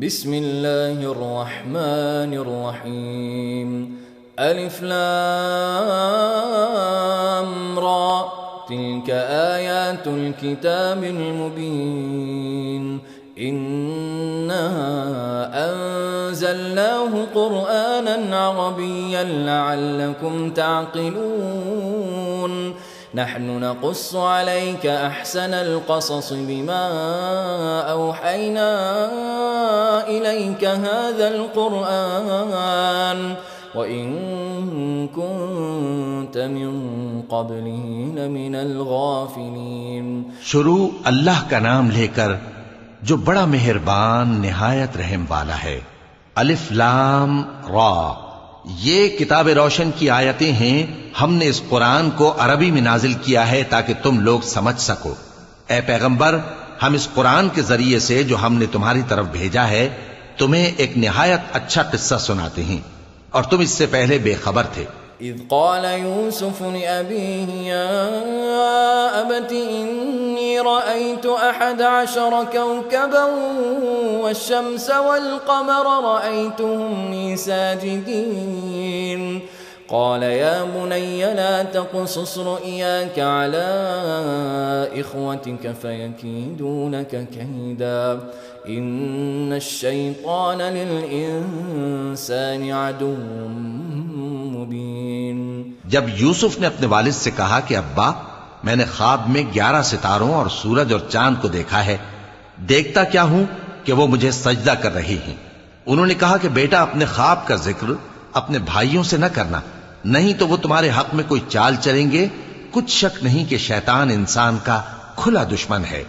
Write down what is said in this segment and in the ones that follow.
بسم اللہ الرحمن الرحیم الف لام را تلك آیات الكتاب المبین إنا أنزلناه قرآنا عربيا لعلكم تعقلون نحن نقص عليك أحسن القصص بما أوحينا إليك هذا القرآن وإن كنت من قبله لمن الغافلين. شروع اللہ کا نام لے کر جو بڑا مہربان نہایت رحم والا ہے. الف لام را، یہ کتاب روشن کی آیتیں ہیں. ہم نے اس قرآن کو عربی میں نازل کیا ہے تاکہ تم لوگ سمجھ سکو. اے پیغمبر، ہم اس قرآن کے ذریعے سے جو ہم نے تمہاری طرف بھیجا ہے تمہیں ایک نہایت اچھا قصہ سناتے ہیں، اور تم اس سے پہلے بے خبر تھے. اذ قال يوسف لأبيه يا أبت إني رأيت 11 كوكبا والشمس والقمر رأيتهم لي ساجدين قال يا بني لا تقصص رؤياك على إخوتك فيكيدونك كيدا إن الشيطان للإنسان عدو مبين. جب یوسف نے اپنے والد سے کہا کہ ابا، میں نے خواب میں 11 ستاروں اور سورج اور چاند کو دیکھا ہے، دیکھتا کیا ہوں کہ وہ مجھے سجدہ کر رہی ہیں. انہوں نے کہا کہ بیٹا، اپنے خواب کا ذکر اپنے بھائیوں سے نہ کرنا، نہیں تو وہ تمہارے حق میں کوئی چال چلیں گے. کچھ شک نہیں کہ شیطان انسان کا کھلا دشمن ہے.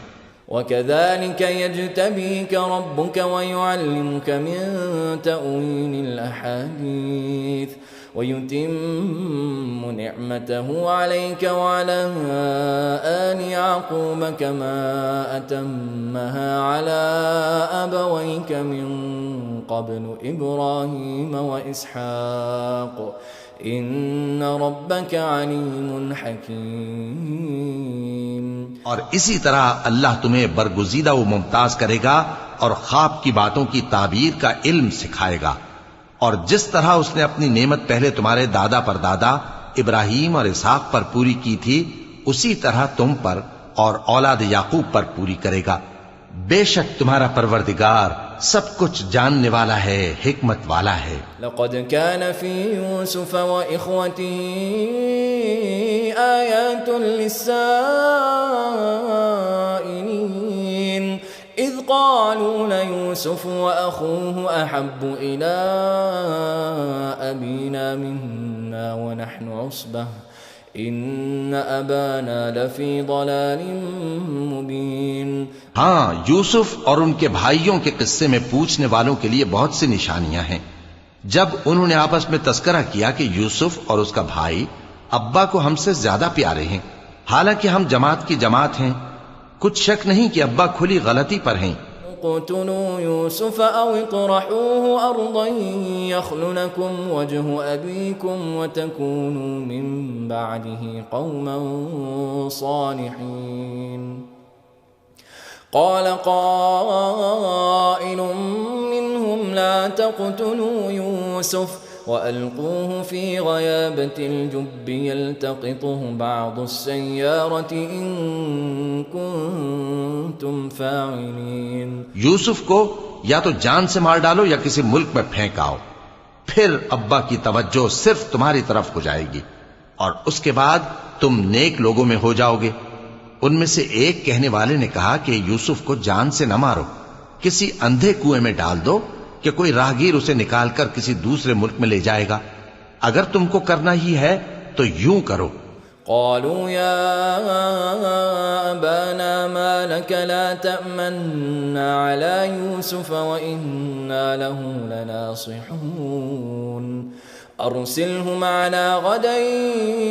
وَكَذَلِكَ يَجْتَبِيكَ رَبُّكَ وَيُعَلِّمُكَ مِن تَأْوِيلِ الْأَحَادِيثِ وَيُتِمُّ نِعْمَتَهُ عَلَيْكَ وَعَلَى آلِ يَعْقُوبَ كَمَا أَتَمَّهَا عَلَى أَبَوَيْكَ مِن قَبْلُ إِبْرَاهِيمَ وَإِسْحَاقَ إِنَّ رَبَّكَ عَلِيمٌ حَكِيمٌ. اور اسی طرح اللہ تمہیں برگزیدہ و ممتاز کرے گا اور خواب کی باتوں کی تعبیر کا علم سکھائے گا. اور جس طرح اس نے اپنی نعمت پہلے تمہارے دادا پر دادا ابراہیم اور اسحاق پر پوری کی تھی، اسی طرح تم پر اور اولاد یعقوب پر پوری کرے گا. بے شک تمہارا پروردگار سب کچھ جاننے والا ہے، حکمت والا ہے. لقد كان في يوسف وإخوته آيات للسائلين إذ قالوا ليوسف وأخوه أحب إلى أبينا منا ونحن عصبة إن أبانا لفي ضلال مبين. ہاں، یوسف اور ان کے بھائیوں کے قصے میں پوچھنے والوں کے لیے بہت سی نشانیاں ہیں. جب انہوں نے آپس میں تذکرہ کیا کہ یوسف اور اس کا بھائی ابا کو ہم سے زیادہ پیارے ہیں، حالانکہ ہم جماعت کی جماعت ہیں، کچھ شک نہیں کہ ابا کھلی غلطی پر ہیں. اقتلوا يوسف أو اطرحوه أرضا يخل لكم وجه أبيكم وتكونوا من بعده قوما صالحين. قال قائل منهم لا تقتلوا يوسف وألقوه في غيابة الجب يلتقطه بعض السيارة إن كنتم فاعلين. یوسف کو یا تو جان سے مار ڈالو یا کسی ملک میں پھینک آؤ، پھر ابا کی توجہ صرف تمہاری طرف ہو جائے گی، اور اس کے بعد تم نیک لوگوں میں ہو جاؤ گے. ان میں سے ایک کہنے والے نے کہا کہ یوسف کو جان سے نہ مارو، کسی اندھے کنویں میں ڈال دو کہ کوئی راہگیر اسے نکال کر کسی دوسرے ملک میں لے جائے گا. اگر تم کو کرنا ہی ہے تو یوں کرو. قالوا يا أبانا ما لك لا تأمنا على يوسف وإنا له لناصحون أرسله معنا غدا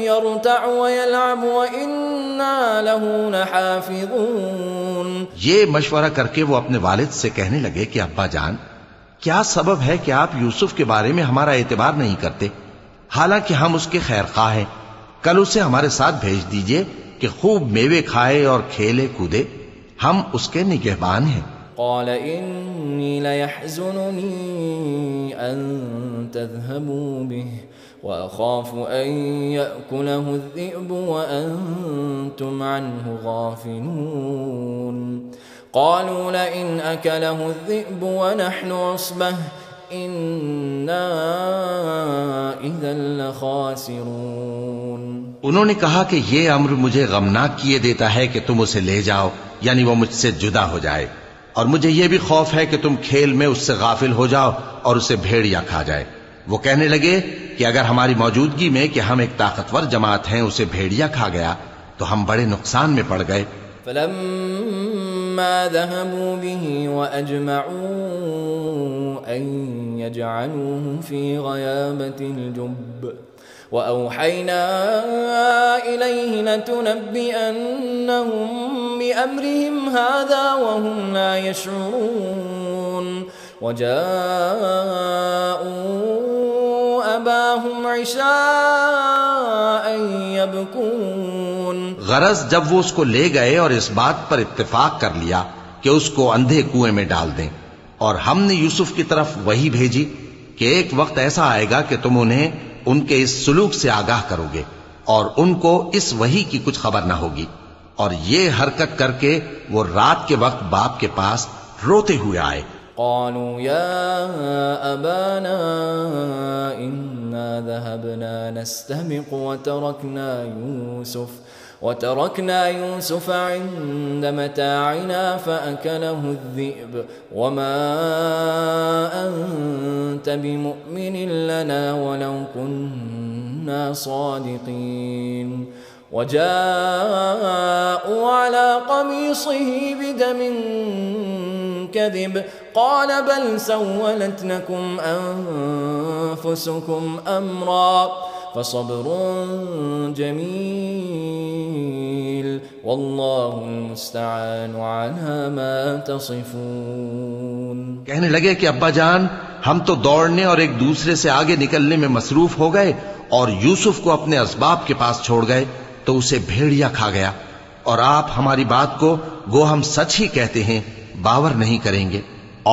يرتع ويلعب وإنا له لحافظون. یہ مشورہ کر کے وہ اپنے والد سے کہنے لگے کہ ابا جان، کیا سبب ہے کہ آپ یوسف کے بارے میں ہمارا اعتبار نہیں کرتے، حالانکہ ہم اس کے خیر خواہ ہیں. کل اسے ہمارے ساتھ بھیج دیجئے کہ خوب میوے کھائے اور کھیلے کودے، ہم اس کے نگہبان ہیں. قال إني ليحزنني أن تذهبوا به وأخاف أن يأكله الذئب وأنتم عنه غافلون قالوا لئن أكله الذئب ونحن عصبة إنا إذا لخاسرون. انہوں نے کہا کہ یہ امر مجھے غمناک کیے دیتا ہے کہ تم اسے لے جاؤ، یعنی وہ مجھ سے جدا ہو جائے، اور مجھے یہ بھی خوف ہے کہ تم کھیل میں اس سے غافل ہو جاؤ اور اسے بھیڑیا کھا جائے. وہ کہنے لگے کہ اگر ہماری موجودگی میں کہ ہم ایک طاقتور جماعت ہیں اسے بھیڑیا کھا گیا تو ہم بڑے نقصان میں پڑ گئے. فلما ذهبوا به وأجمعوا أن يجعلوه في غيابة الجب وأوحينا إليه لتنبئنهم بأمرهم هذا وهم لا يشعرون وجاءوا أباهم عشاء يبكون. غرض جب وہ اس کو لے گئے اور اس بات پر اتفاق کر لیا کہ اس کو اندھے کنویں میں ڈال دیں، اور ہم نے یوسف کی طرف وحی بھیجی کہ ایک وقت ایسا آئے گا کہ تم انہیں ان کے اس سلوک سے آگاہ کرو گے اور ان کو اس وحی کی کچھ خبر نہ ہوگی. اور یہ حرکت کر کے وہ رات کے وقت باپ کے پاس روتے ہوئے آئے. قالوا يا أبانا إنا ذهبنا نستبق وتركنا يوسف عند متاعنا فأكله الذئب وما أنت بمؤمن لنا ولو كنا صادقين. وجاءوا على قميصه بدم كذب قال بل سولت لكم أنفسكم أمرا فصبر جميل والله المستعان على ما تصفون. کہنے لگے کہ ابا جان ہم تو دوڑنے اور ایک دوسرے سے آگے نکلنے میں مصروف ہو گئے اور یوسف کو اپنے اسباب کے پاس چھوڑ گئے تو اسے بھیڑیا کھا گیا، اور آپ ہماری بات کو گو ہم سچ ہی کہتے ہیں باور نہیں کریں گے.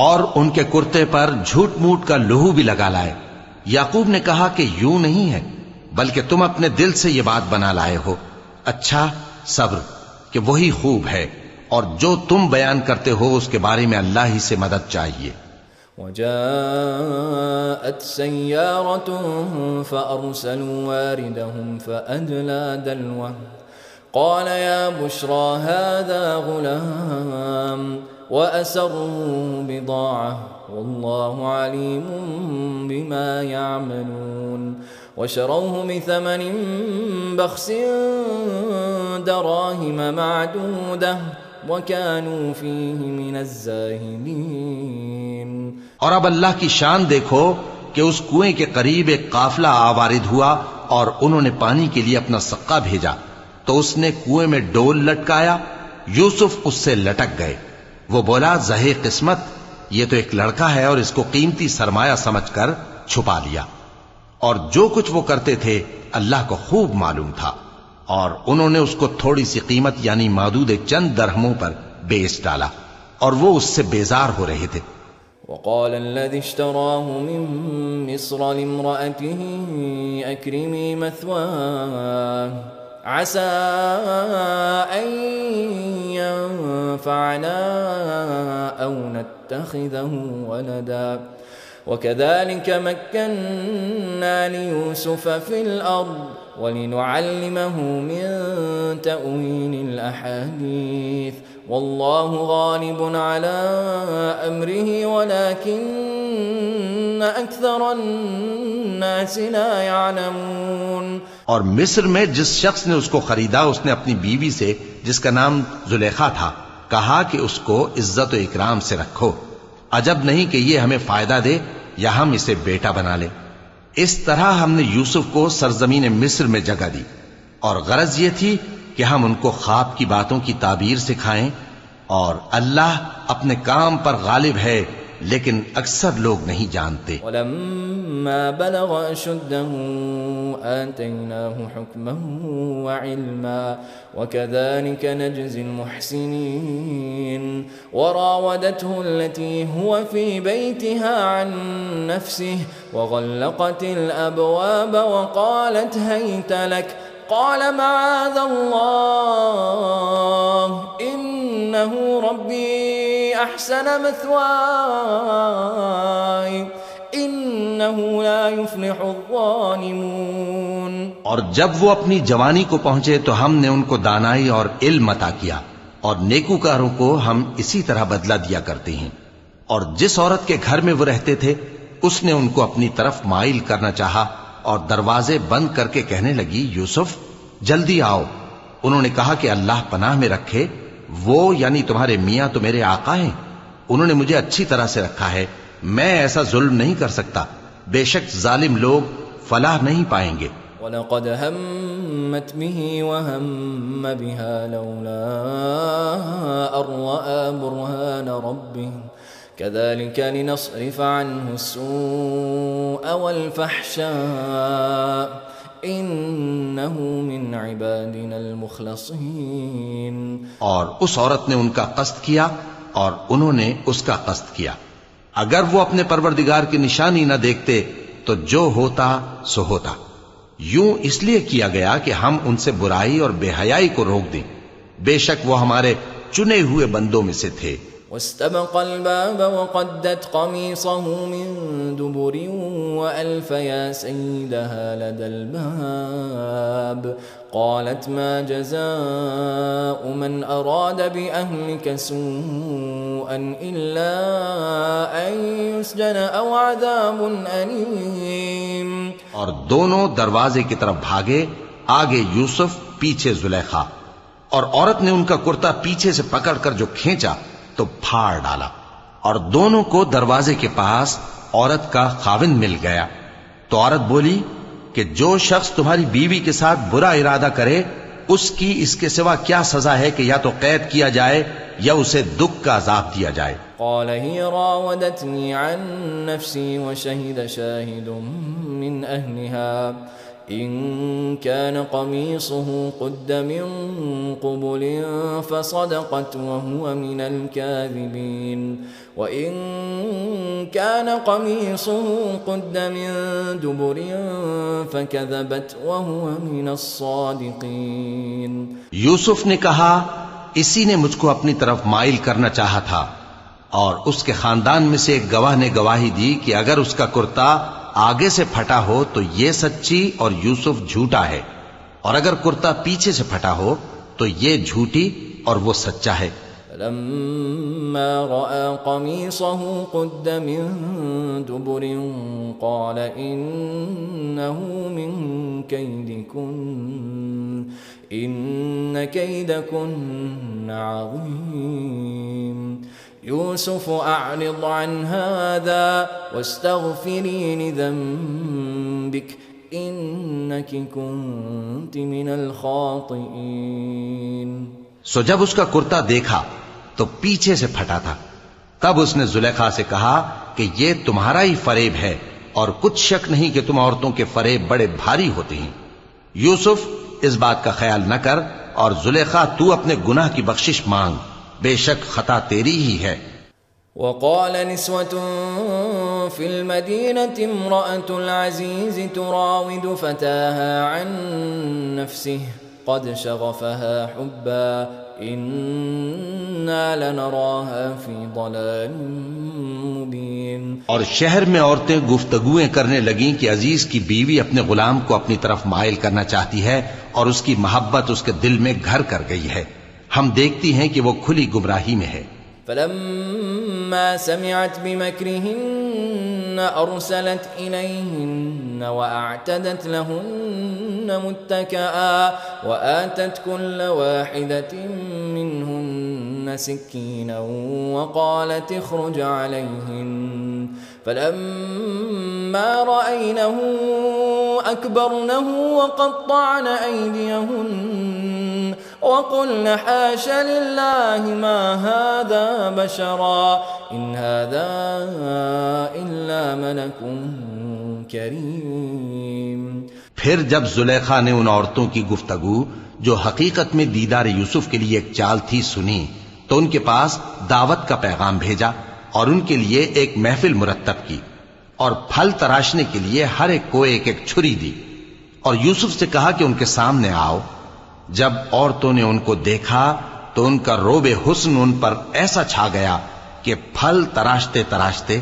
اور ان کے کرتے پر جھوٹ موٹ کا لہو بھی لگا لائے. یعقوب نے کہا کہ یوں نہیں ہے بلکہ تم اپنے دل سے یہ بات بنا لائے ہو. اچھا صبر کہ وہی خوب ہے، اور جو تم بیان کرتے ہو اس کے بارے میں اللہ ہی سے مدد چاہیے. وجاءت سيارة فأرسلوا واردهم فأدلى دلوه قال يا بشرى هذا غلام وأسروا بضاعة والله عليم بما يعملون وشروه بثمن بخس دراهم معدودة وكانوا فيه من الزاهدين. اور اب اللہ کی شان دیکھو کہ اس کنویں کے قریب ایک قافلہ آوارد ہوا اور انہوں نے پانی کے لیے اپنا سقا بھیجا تو اس نے کنویں میں ڈول لٹکایا. یوسف اس سے لٹک گئے. وہ بولا زہے قسمت، یہ تو ایک لڑکا ہے، اور اس کو قیمتی سرمایہ سمجھ کر چھپا لیا. اور جو کچھ وہ کرتے تھے اللہ کو خوب معلوم تھا، اور انہوں نے اس کو تھوڑی سی قیمت یعنی معدود چند درہموں پر بیچ ڈالا، اور وہ اس سے بیزار ہو رہے تھے. وقال الذي اشتراه من مصر لامرأته أكرمي مثواه عسى أن ينفعنا أو نتخذه ولدا وكذلك مكنا ليوسف في الأرض ولنعلمه من تأويل الأحاديث والله غالب على أمره ولكن أكثر الناس لا يعلمون. اور مصر میں جس شخص نے اس کو خریدا اس نے اپنی بیوی سے جس کا نام زلیخا تھا کہا کہ اس کو عزت و اکرام سے رکھو، عجب نہیں کہ یہ ہمیں فائدہ دے یا ہم اسے بیٹا بنا لیں. اس طرح ہم نے یوسف کو سرزمین مصر میں جگہ دی، اور غرض یہ تھی کہ ہم ان کو خواب کی باتوں کی تعبیر سکھائیں، اور اللہ اپنے کام پر غالب ہے لیکن اکثر لوگ نہیں جانتے. ولما بلغ أشده آتيناه حكما وعلما وكذلك نجزي المحسنين. وراودته التي هو في بيتها عن نفسه وغلقت الأبواب وقالت هيت لك قال معاذ الله إنه ربي أحسن مثواي إنه لا يفلح الظالمون. اور جب وہ اپنی جوانی کو پہنچے تو ہم نے ان کو دانائی اور علم عطا کیا، اور نیکوکاروں کو ہم اسی طرح بدلہ دیا کرتے ہیں. اور جس عورت کے گھر میں وہ رہتے تھے اس نے ان کو اپنی طرف مائل کرنا چاہا اور دروازے بند کر کے کہنے لگی یوسف جلدی آؤ. انہوں نے کہا کہ اللہ پناہ میں رکھے، وہ یعنی تمہارے میاں تو میرے آقا ہیں، انہوں نے مجھے اچھی طرح سے رکھا ہے، میں ایسا ظلم نہیں کر سکتا، بے شک ظالم لوگ فلاح نہیں پائیں گے. وَلَقَدْ هَمَّتْ بِهِ وَهَمَّ بِهَا لَوْلَا أَن رَّأَىٰ بُرْهَانَ رَبِّهِ كَذَلِكَ لِنَصْرِفَ عَنْهُ السُّوءَ وَالْفَحْشَاءَ إِنَّهُ مِنْ عِبَادِنَا الْمُخْلَصِينَ. اور اس عورت نے ان کا قصد کیا اور انہوں نے اس کا قصد کیا. اگر وہ اپنے پروردگار کی نشانی نہ دیکھتے تو جو ہوتا سو ہوتا. یوں اس لیے کیا گیا کہ ہم ان سے برائی اور بے حیائی کو روک دیں، بے شک وہ ہمارے چنے ہوئے بندوں میں سے تھے. واستبق الباب وقدت قميصه من دبر وألف يا سيدها لدى الباب قالت ما جزاء من أراد بأهلك سوءا إلا أن يسجن أو عذاب أليم. اور دونوں دروازے کی طرف بھاگے، آگے یوسف پیچھے زلیخا، اور عورت نے ان کا کرتا پیچھے سے پکڑ کر جو کھینچا تو پھاڑ ڈالا، اور دونوں کو دروازے کے پاس عورت کا خاوند مل گیا. تو عورت بولی کہ جو شخص تمہاری بیوی کے ساتھ برا ارادہ کرے اس کی اس کے سوا کیا سزا ہے کہ یا تو قید کیا جائے یا اسے دکھ کا عذاب دیا جائے. قال هي راودتني عن نفسي وشهد شاهد من أهلها إن كان قميصه قد من قبل فصدقت وهو من الكاذبين وإن كان قميصه قد من دبر فكذبت وهو من الصادقين. یوسف نے کہا اسی نے مجھ کو اپنی طرف مائل کرنا چاہا تھا، اور اس کے خاندان میں سے ایک گواہ نے گواہی دی کہ اگر اس کا کرتا آگے سے پھٹا ہو تو یہ سچی اور یوسف جھوٹا ہے، اور اگر کرتا پیچھے سے پھٹا ہو تو یہ جھوٹی اور وہ سچا ہے. فلما رأى قميصه قد من دبر قال إنه من كيدكن إن كيدكن عظيم. يوسف أعرض عن هذا واستغفري لذنبك إنك كنت من الخاطئين. سو جب اس کا کرتا دیکھا تو پیچھے سے پھٹا تھا، تب اس نے زلیخا سے کہا کہ یہ تمہارا ہی فریب ہے، اور کچھ شک نہیں کہ تم عورتوں کے فریب بڑے بھاری ہوتے ہیں. یوسف اس بات کا خیال نہ کر، اور زلیخا تو اپنے گناہ کی بخشش مانگ، بے شک خطا تیری ہی ہے. وقال نسوة في المدينة امرأة العزيز تراود فتاها عن نفسه قد شغفها حبا إنا لنراها في ضلال مبين. اور شہر میں عورتیں گفتگویں کرنے لگیں کہ عزیز کی بیوی اپنے غلام کو اپنی طرف مائل کرنا چاہتی ہے اور اس کی محبت اس کے دل میں گھر کر گئی ہے، ہم دیکھتی ہیں کہ وہ کھلی گمراہی میں ہے. فلما سمعت بمكرهن أرسلت إليهن وأعتدت لهن متكئا وآتت كل واحدة منهن سكينا وقالت اخرج عليهن فلما رأينه أكبرنه وقطعن أيديهن وقلن حاش لله ما هذا بشرا إن هذا إلا ملك کریم. پھر جب زلیخا نے ان عورتوں کی گفتگو جو حقیقت میں دیدار یوسف کے لیے ایک چال تھی سنی تو ان کے پاس دعوت کا پیغام بھیجا اور ان کے لیے ایک محفل مرتب کی اور پھل تراشنے کے لیے ہر ایک کو ایک ایک چھری دی اور یوسف سے کہا کہ ان کے سامنے آؤ. جب عورتوں نے ان کو دیکھا تو ان کا روب حسن ان پر ایسا چھا گیا کہ پھل تراشتے تراشتے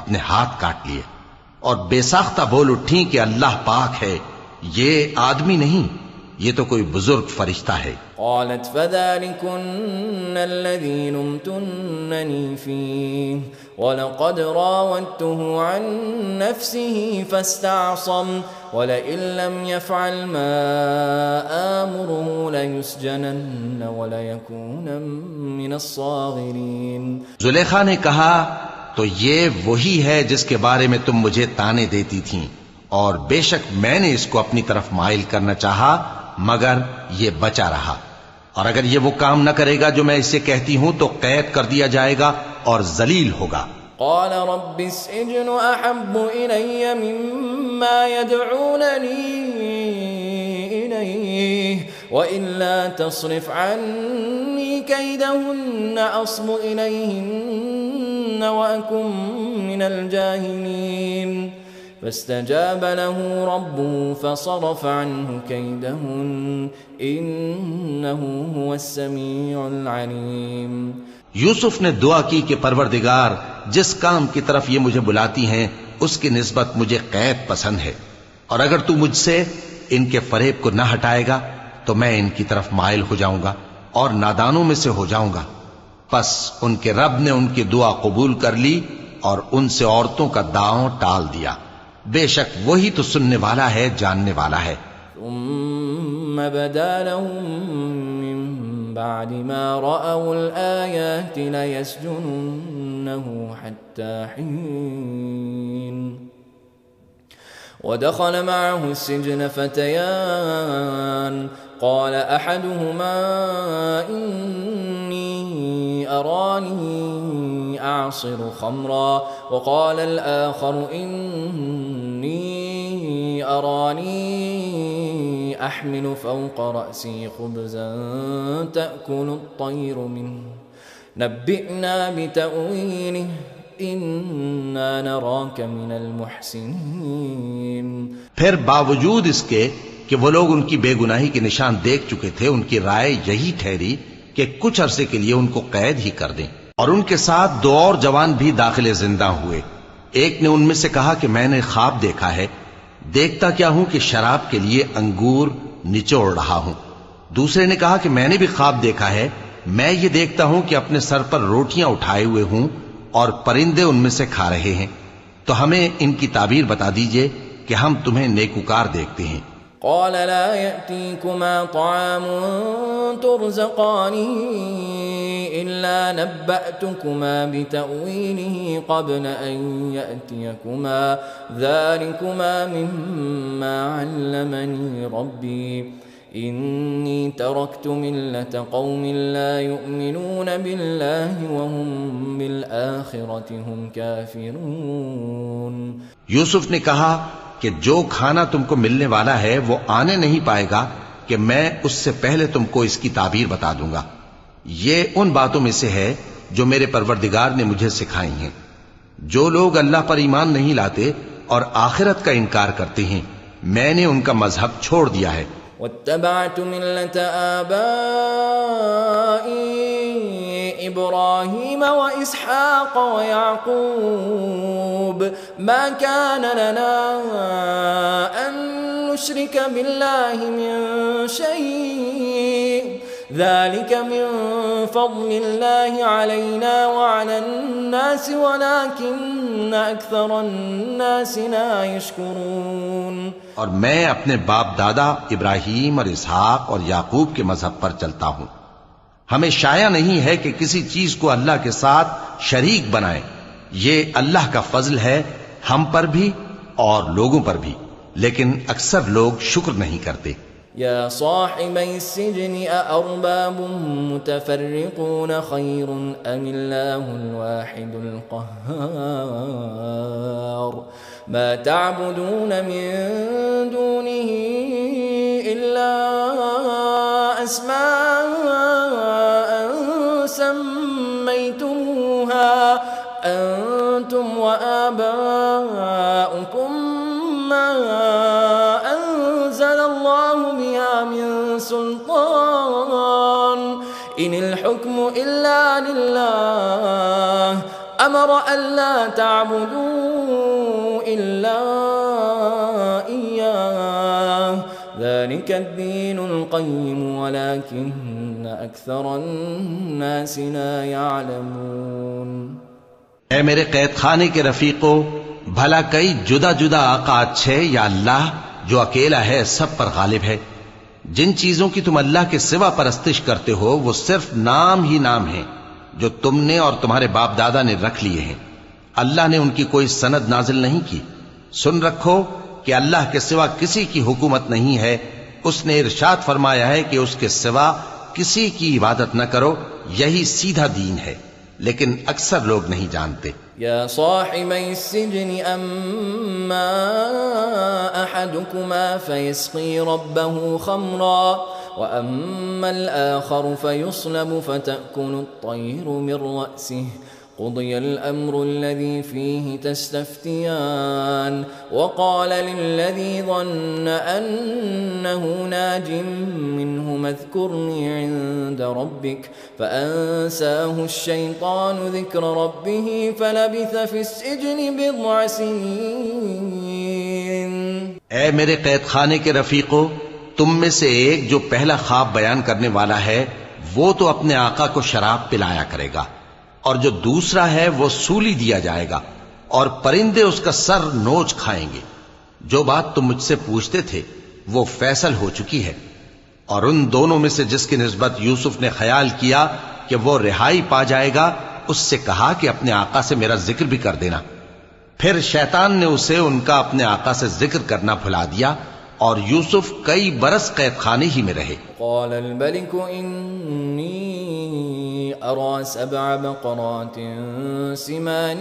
اپنے ہاتھ کاٹ لیے اور بے ساختہ بول اٹھی کہ اللہ پاک ہے، یہ آدمی نہیں، یہ تو کوئی بزرگ فرشتہ ہے. قالت فذلكن الذي لمتنني فيه ولقد راودته عن نفسه فاستعصم ولئن لم يفعل ما آمره ليسجنن وليكون من الصاغرين. زلیخا نے کہا تو یہ وہی ہے جس کے بارے میں تم مجھے تانے دیتی تھیں، اور بے شک میں نے اس کو اپنی طرف مائل کرنا چاہا مگر یہ بچا رہا، اور اگر یہ وہ کام نہ کرے گا جو میں اسے کہتی ہوں تو قید کر دیا جائے گا اور ذلیل ہوگا. قال رب السجن احب الي مما يدعونني اليه والا تصرف عني كيدهن اصب اليهن واكن من الجاهلين. فاستجاب له ربه فصرف عنه كيدهن إنه هو السميع العليم. یوسف نے دعا کی کہ پروردگار جس کام کی طرف یہ مجھے بلاتی ہیں اس کی نسبت مجھے قید پسند ہے، اور اگر تو مجھ سے ان کے فریب کو نہ ہٹائے گا تو میں ان کی طرف مائل ہو جاؤں گا اور نادانوں میں سے ہو جاؤں گا. پس ان کے رب نے ان کی دعا قبول کر لی اور ان سے عورتوں کا داؤں ٹال دیا. بے شک وہی تو سننے والا ہے، جاننے والا ہے. ثم بدا لهم من بعد ما رأوا الآيات ليسجننه حتى حين. ودخل معه السجن فتيان قال أحدهما إني أراني أعصر خمرا وقال الآخر إني أراني أحمل فوق رأسي خبزا تأكل الطير منه نبئنا بتأويله إنا نراك من المحسنين. پھر باوجود اس کے کہ وہ لوگ ان کی بے گناہی کے نشان دیکھ چکے تھے، ان کی رائے یہی ٹھہری کہ کچھ عرصے کے لیے ان کو قید ہی کر دیں. اور ان کے ساتھ دو اور جوان بھی داخل زندہ ہوئے. ایک نے ان میں سے کہا کہ میں نے خواب دیکھا ہے، دیکھتا کیا ہوں کہ شراب کے لیے انگور نچوڑ رہا ہوں. دوسرے نے کہا کہ میں نے بھی خواب دیکھا ہے، میں یہ دیکھتا ہوں کہ اپنے سر پر روٹیاں اٹھائے ہوئے ہوں اور پرندے ان میں سے کھا رہے ہیں. تو ہمیں ان کی تعبیر بتا دیجئے کہ ہم تمہیں نیکوکار دیکھتے ہیں. قال لا يأتيكما طعام ترزقانه إلا نبأتكما بتأويله قبل أن يأتيكما ذلكما مما علمني ربي إني تركت ملة قوم لا يؤمنون بالله وهم بالآخرة هم كافرون. یوسف نے کہا کہ جو کھانا تم کو ملنے والا ہے وہ آنے نہیں پائے گا کہ میں اس سے پہلے تم کو اس کی تعبیر بتا دوں گا. یہ ان باتوں میں سے ہے جو میرے پروردگار نے مجھے سکھائی ہیں. جو لوگ اللہ پر ایمان نہیں لاتے اور آخرت کا انکار کرتے ہیں میں نے ان کا مذہب چھوڑ دیا ہے. واتبعت ملة آبائي إبراهيم وإسحاق ويعقوب ما كان لنا أن نشرك بالله من شيء ذلك من فضل الله علينا وعلى الناس ولكن أكثر الناس لا يشكرون. اور میں اپنے باپ دادا ابراہیم اور اسحاق اور یعقوب کے مذہب پر چلتا ہوں. ہمیں شایع نہیں ہے کہ کسی چیز کو اللہ کے ساتھ شریک بنائیں. یہ اللہ کا فضل ہے ہم پر بھی اور لوگوں پر بھی، لیکن اکثر لوگ شکر نہیں کرتے. يا صاحبي السجن أأرباب متفرقون خير أم الله الواحد القهار ما تعبدون من دونه إلا أسماء سميتموها أنتم وآباؤكم ما أنزل الله بها من سلطان إن الحكم إلا لله أمر ألا تعبدوا إلا إياه ذلك الدين القيم ولكن أكثر الناس لا يعلمون۔ اے میرے قید خانے کے رفیقو، بھلا کئی جدا جدا آقا اچھے یا اللہ جو اکیلا ہے سب پر غالب ہے؟ جن چیزوں کی تم اللہ کے سوا پرستش کرتے ہو وہ صرف نام ہی نام ہیں جو تم نے اور تمہارے باپ دادا نے رکھ لیے ہیں، اللہ نے ان کی کوئی سند نازل نہیں کی۔ سن رکھو کہ اللہ کے سوا کسی کی حکومت نہیں ہے، اس نے ارشاد فرمایا ہے کہ اس کے سوا کسی کی عبادت نہ کرو، یہی سیدھا دین ہے، لیکن اکثر لوگ نہیں جانتے۔ يا صاحبي السجن أما أحدكما فيسقي ربه خمرا وأما الآخر فيصلب فتأكل الطير من رأسه قضي الأمر الذي فيه تستفتيان وقال للذي ظن أنه ناج منهما اذكرني عند ربك فأنساه الشيطان ذكر ربه فلبث في السجن بضع سنين۔ اے میرے قید خانے کے رفیقو، تم میں سے ایک جو پہلا خواب بیان کرنے والا ہے وہ تو اپنے آقا کو شراب پلایا کرے گا، اور جو دوسرا ہے وہ سولی دیا جائے گا، اور پرندے اس کا سر نوچ کھائیں گے۔ جو بات تم مجھ سے پوچھتے تھے وہ فیصل ہو چکی ہے۔ اور ان دونوں میں سے جس کی نسبت یوسف نے خیال کیا کہ وہ رہائی پا جائے گا، اس سے کہا کہ اپنے آقا سے میرا ذکر بھی کر دینا۔ پھر شیطان نے اسے ان کا اپنے آقا سے ذکر کرنا بھلا دیا، اور یوسف کئی برس قید خانے ہی میں رہے۔ قال الملك إني أرى 7 بقرات سمان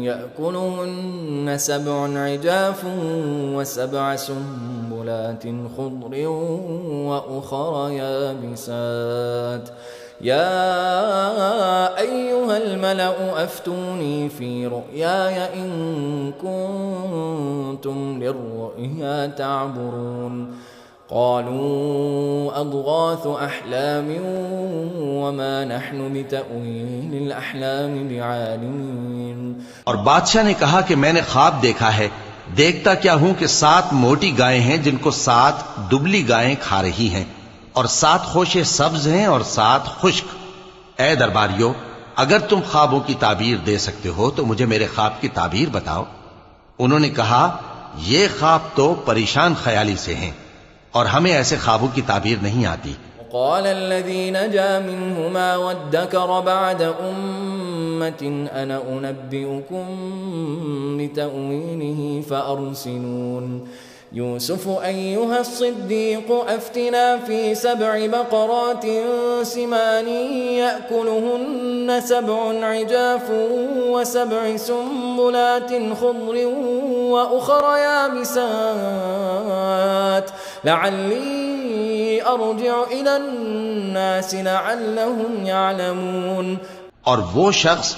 يأكلهن 7 عجاف و7 سنبلات خضر وأخر يابسات يا أيها الملأ أفتوني في رؤياي إن كنتم للرؤيا تعبرون قالوا أضغاث أحلام وما نحن بتأويل الأحلام بعالمين۔ اور بادشاہ نے کہا کہ میں نے خواب دیکھا ہے، دیکھتا کیا ہوں کہ 7 موٹی گائیں ہیں جن کو 7 دبلی گائیں کھا رہی ہیں، اور 7 خوشے سبز ہیں اور 7 خشک۔ اے درباریو، اگر تم خوابوں کی تعبیر دے سکتے ہو تو مجھے میرے خواب کی تعبیر بتاؤ۔ انہوں نے کہا یہ خواب تو پریشان خیالی سے ہیں، اور ہمیں ایسے خوابوں کی تعبیر نہیں آتی۔ قال الذي نجا منهما وادكر بعد أمة أنا أنبئكم بتأويله فأرسلون يوسف أيها الصديق أفتنا في 7 بقرات سمان يأكلهن 7 عجاف و7 سنبلات خضر وأخر يابسات لعلي أرجع إلى الناس لعلهم يعلمون۔ اور وہ شخص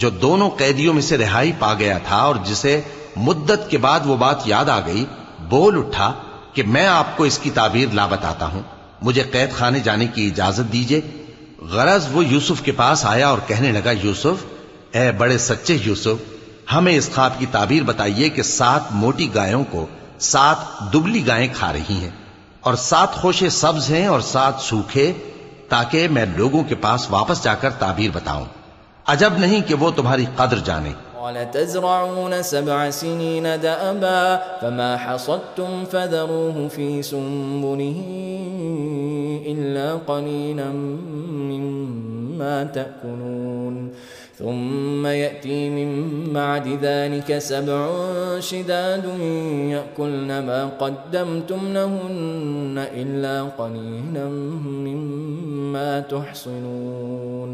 جو دونوں قیدیوں میں سے رہائی پا گیا تھا اور جسے مدت کے بعد وہ بات یاد آ گئی، بول اٹھا کہ میں آپ کو اس کی تعبیر لا بتاتا ہوں، مجھے قید خانے جانے کی اجازت دیجئے۔ غرض وہ یوسف کے پاس آیا اور کہنے لگا، یوسف، اے بڑے سچے یوسف، ہمیں اس خواب کی تعبیر بتائیے کہ 7 موٹی گایوں کو 7 دبلی گائیں کھا رہی ہیں، اور 7 خوشے سبز ہیں اور 7 سوکھے، تاکہ میں لوگوں کے پاس واپس جا کر تعبیر بتاؤں۔ عجب نہیں کہ وہ تمہاری قدر جانے۔ قال تزرعون 7 سنين دأبا فما حصدتم فذروه في سنبله إلا قليلا مما تأكلون ثم يأتي من بعد ذلك 7 شداد يأكلن ما قدمتم لهن إلا قليلا مما تحصنون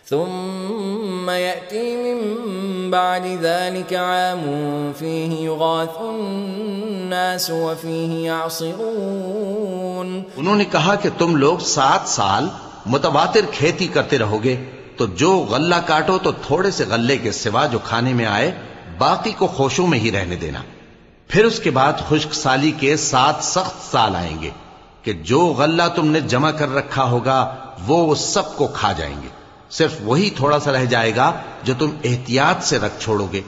ثم يأتي من بعد ذلك عام فيه يغاث الناس وفيه يعصرون. انہوں نے کہا کہ تم لوگ 7 سال متواتر کھیتی کرتے رہو گے تو جو غلہ کاٹو تو تھوڑے سے غلے کے سوا جو کھانے میں آئے باقی کو خوشوں میں ہی رہنے دینا. پھر اس کے بعد خشک سالی کے 7 سخت سال آئیں گے کہ جو غلہ تم نے جمع کر رکھا ہوگا وہ سب کو کھا جائیں گے، صرف وہی تھوڑا سا رہ جائے گا جو تم احتیاط سے رکھ چھوڑو گے.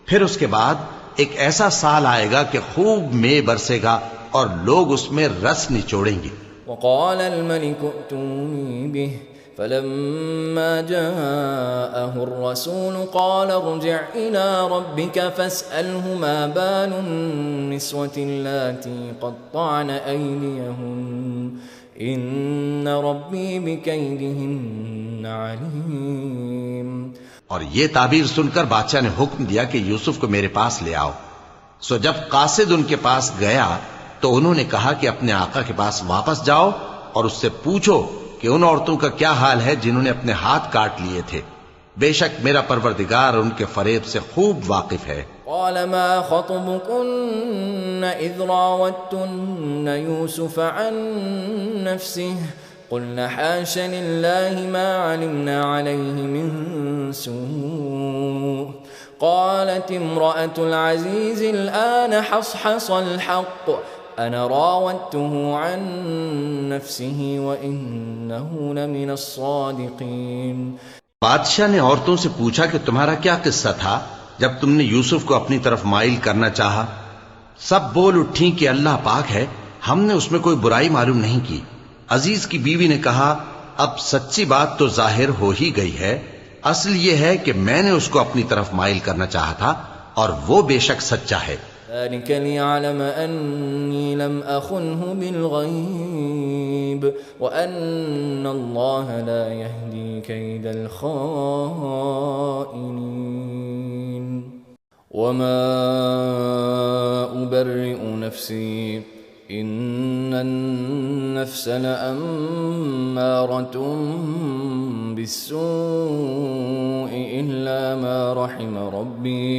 پھر اس کے بعد ایک ایسا سال آئے گا کہ خوب مے برسے گا اور لوگ اس میں رس نچوڑیں گے. وقال الملك ائتوني به فلما جاءه الرسول قال ارجع إلى ربك فاسأله ما بال النسوة اللاتي قطعن أيديهن إن ربي بكيدهن عليم. اور یہ تعبیر سن کر بادشاہ نے حکم دیا کہ یوسف کو میرے پاس لے آؤ. سو جب قاصد ان کے پاس گیا تو انہوں نے کہا کہ اپنے آقا کے پاس واپس جاؤ اور اس سے پوچھو کہ ان عورتوں کا کیا حال ہے جنہوں نے اپنے ہاتھ کاٹ لیے تھے. بے شک میرا پروردگار ان کے فریب سے خوب واقف ہے. قال ما خطبكن إذ راوتن يوسف عن نفسه قلنا حاش لله ما علمنا عليه من سوء قالت امرأة العزيز الآن حصحص الحق أنا راودته عن نفسه وإنه لمن الصادقين. بادشاہ نے عورتوں سے پوچھا کہ تمہارا کیا قصہ تھا جب تم نے یوسف کو اپنی طرف مائل کرنا چاہا. سب بول اٹھیں کہ اللہ پاک ہے، ہم نے اس میں کوئی برائی معلوم نہیں کی. عزیز کی بیوی نے کہا اب سچی بات تو ظاہر ہو ہی گئی ہے، اصل یہ ہے کہ میں نے اس کو اپنی طرف مائل کرنا چاہا تھا اور وہ بے شک سچا ہے. ذلك ليعلم أني لم أخنه بالغيب وأن الله لا يهدي كيد الخائنين. وما أبرئ نفسي إن النفس لأمارة بالسوء إلا ما رحم ربي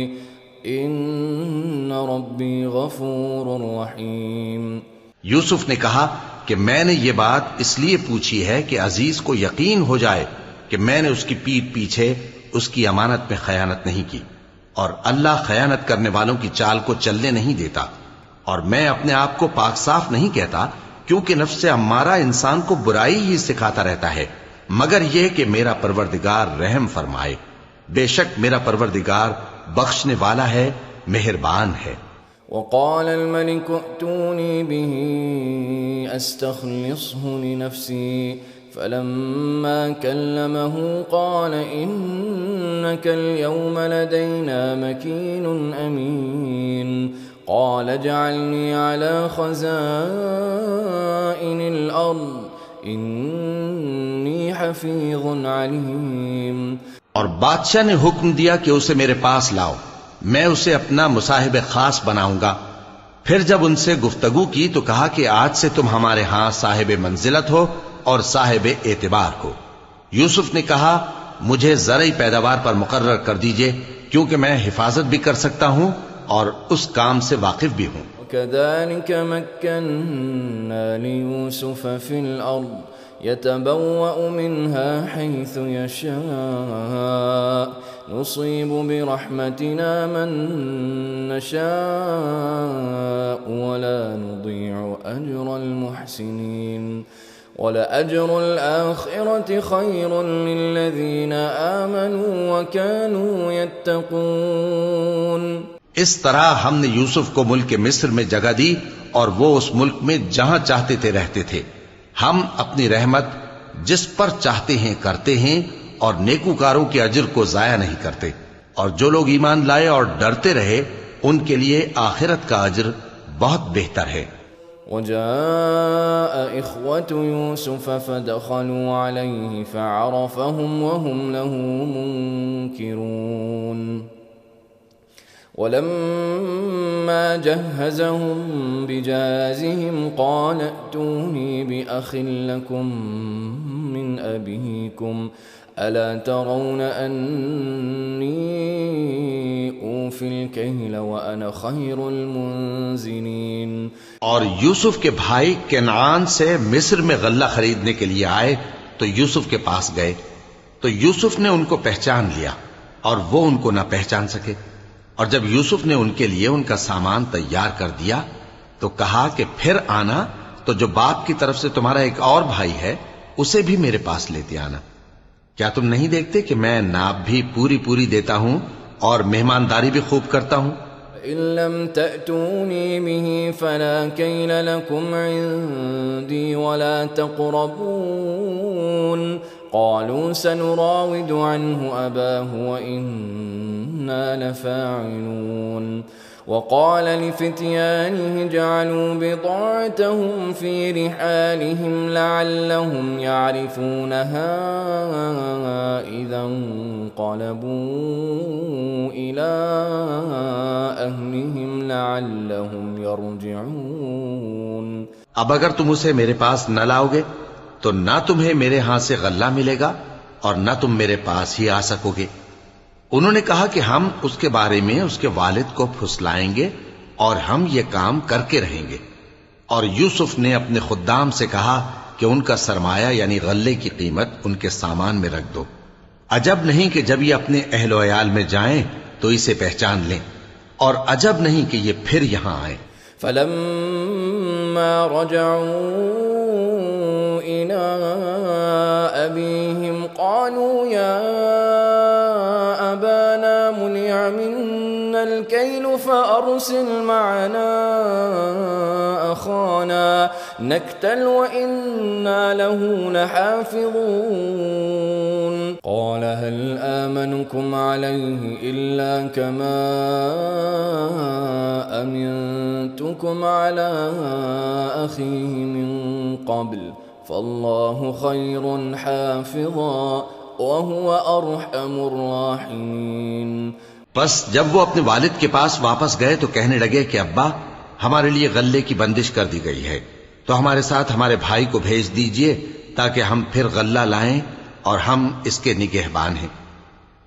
ان ربی غفور رحیم. یوسف نے کہا کہ میں نے یہ بات اس لیے پوچھی ہے کہ عزیز کو یقین ہو جائے کہ میں نے اس کی پیٹھ پیچھے اس کی امانت میں خیانت نہیں کی، اور اللہ خیانت کرنے والوں کی چال کو چلنے نہیں دیتا. اور میں اپنے آپ کو پاک صاف نہیں کہتا کیونکہ نفس امارہ انسان کو برائی ہی سکھاتا رہتا ہے، مگر یہ کہ میرا پروردگار رحم فرمائے. بے شک میرا پروردگار بخشنے والا ہے، مہربان ہے. وقال الملك ائتوني به استخلصه لنفسي فلما كلمه قال إنك اليوم لدينا مكين أمين. قال اجعلني على خزائن الأرض إني حفيظ عليم. اور بادشاہ نے حکم دیا کہ اسے میرے پاس لاؤ، میں اسے اپنا مصاحب خاص بناؤں گا. پھر جب ان سے گفتگو کی تو کہا کہ آج سے تم ہمارے ہاں صاحب منزلت ہو اور صاحب اعتبار ہو. یوسف نے کہا مجھے زرعی پیداوار پر مقرر کر دیجئے کیونکہ میں حفاظت بھی کر سکتا ہوں اور اس کام سے واقف بھی ہوں. وَكَذَلِكَ مَكَّنَّا لِيُوسُفَ فِي الْأَرْضِ يتبوأ منها حيث يشاء نصيب برحمتنا من نشاء ولا نضيع أجر المحسنين ولأجر الآخرة خير للذين آمنوا وكانوا يتقون. اس طرح ہم نے یوسف کو ملک مصر میں جگہ دی اور وہ اس ملک میں جہاں چاہتے تھے رہتے تھے. ہم اپنی رحمت جس پر چاہتے ہیں کرتے ہیں اور نیکوکاروں کے اجر کو ضائع نہیں کرتے. اور جو لوگ ایمان لائے اور ڈرتے رہے ان کے لیے آخرت کا اجر بہت بہتر ہے. وجاء إخوة يوسف فدخلوا عليه فعرفهم وهم له منكرون ولما جهزهم بجهازهم قال ائتوني بأخ لكم من أبيكم ألا ترون أني أوفي الكيل وأنا خير المنزلين. اور یوسف کے بھائی کنعان سے مصر میں غلہ خریدنے کے لیے آئے تو یوسف کے پاس گئے تو یوسف نے ان کو پہچان لیا اور وہ ان کو نہ پہچان سکے. اور جب یوسف نے ان کے لیے ان کا سامان تیار کر دیا تو کہا کہ پھر آنا تو جو باپ کی طرف سے تمہارا ایک اور بھائی ہے اسے بھی میرے پاس لیتے آنا. کیا تم نہیں دیکھتے کہ میں ناب بھی پوری دیتا ہوں اور مہمانداری بھی خوب کرتا ہوں؟ إن لم تأتوني به فلا كيل لكم عندي ولا تقربون. قالوا سنراود عنه أباه وإنا لفاعلون. وقال لفتيانه اجعلوا بضاعتهم في رحالهم لعلهم يعرفونها إذا انقلبوا إلى أهلهم لعلهم يرجعون. اب اگر تم اسے میرے پاس نہ لاؤ گے تو نہ تمہیں میرے ہاں سے غلہ ملے گا اور نہ تم میرے پاس ہی آ سکو گے. انہوں نے کہا کہ ہم اس کے بارے میں اس کے والد کو پھسلائیں گے اور ہم یہ کام کر کے رہیں گے. اور یوسف نے اپنے خدام سے کہا کہ ان کا سرمایہ یعنی غلے کی قیمت ان کے سامان میں رکھ دو. عجب نہیں کہ جب یہ اپنے اہل و عیال میں جائیں تو اسے پہچان لیں اور عجب نہیں کہ یہ پھر یہاں آئیں. فلما رجعوا إلى أبيهم قالوا يا أبانا منع منا الكيل فأرسل معنا أخانا نكتل وإنا له لحافظون. قال هل آمنكم عليه إلا كما أمنتكم على أخيه من قبل فالله خير حافظا وهو أرحم الراحمين. بس جب وہ اپنے والد کے پاس واپس گئے تو کہنے لگے کہ ابا ہمارے لیے غلے کی بندش کر دی گئی ہے تو ہمارے ساتھ ہمارے بھائی کو بھیج دیجئے تاکہ ہم پھر غلہ لائیں اور ہم اس کے نگہبان ہیں.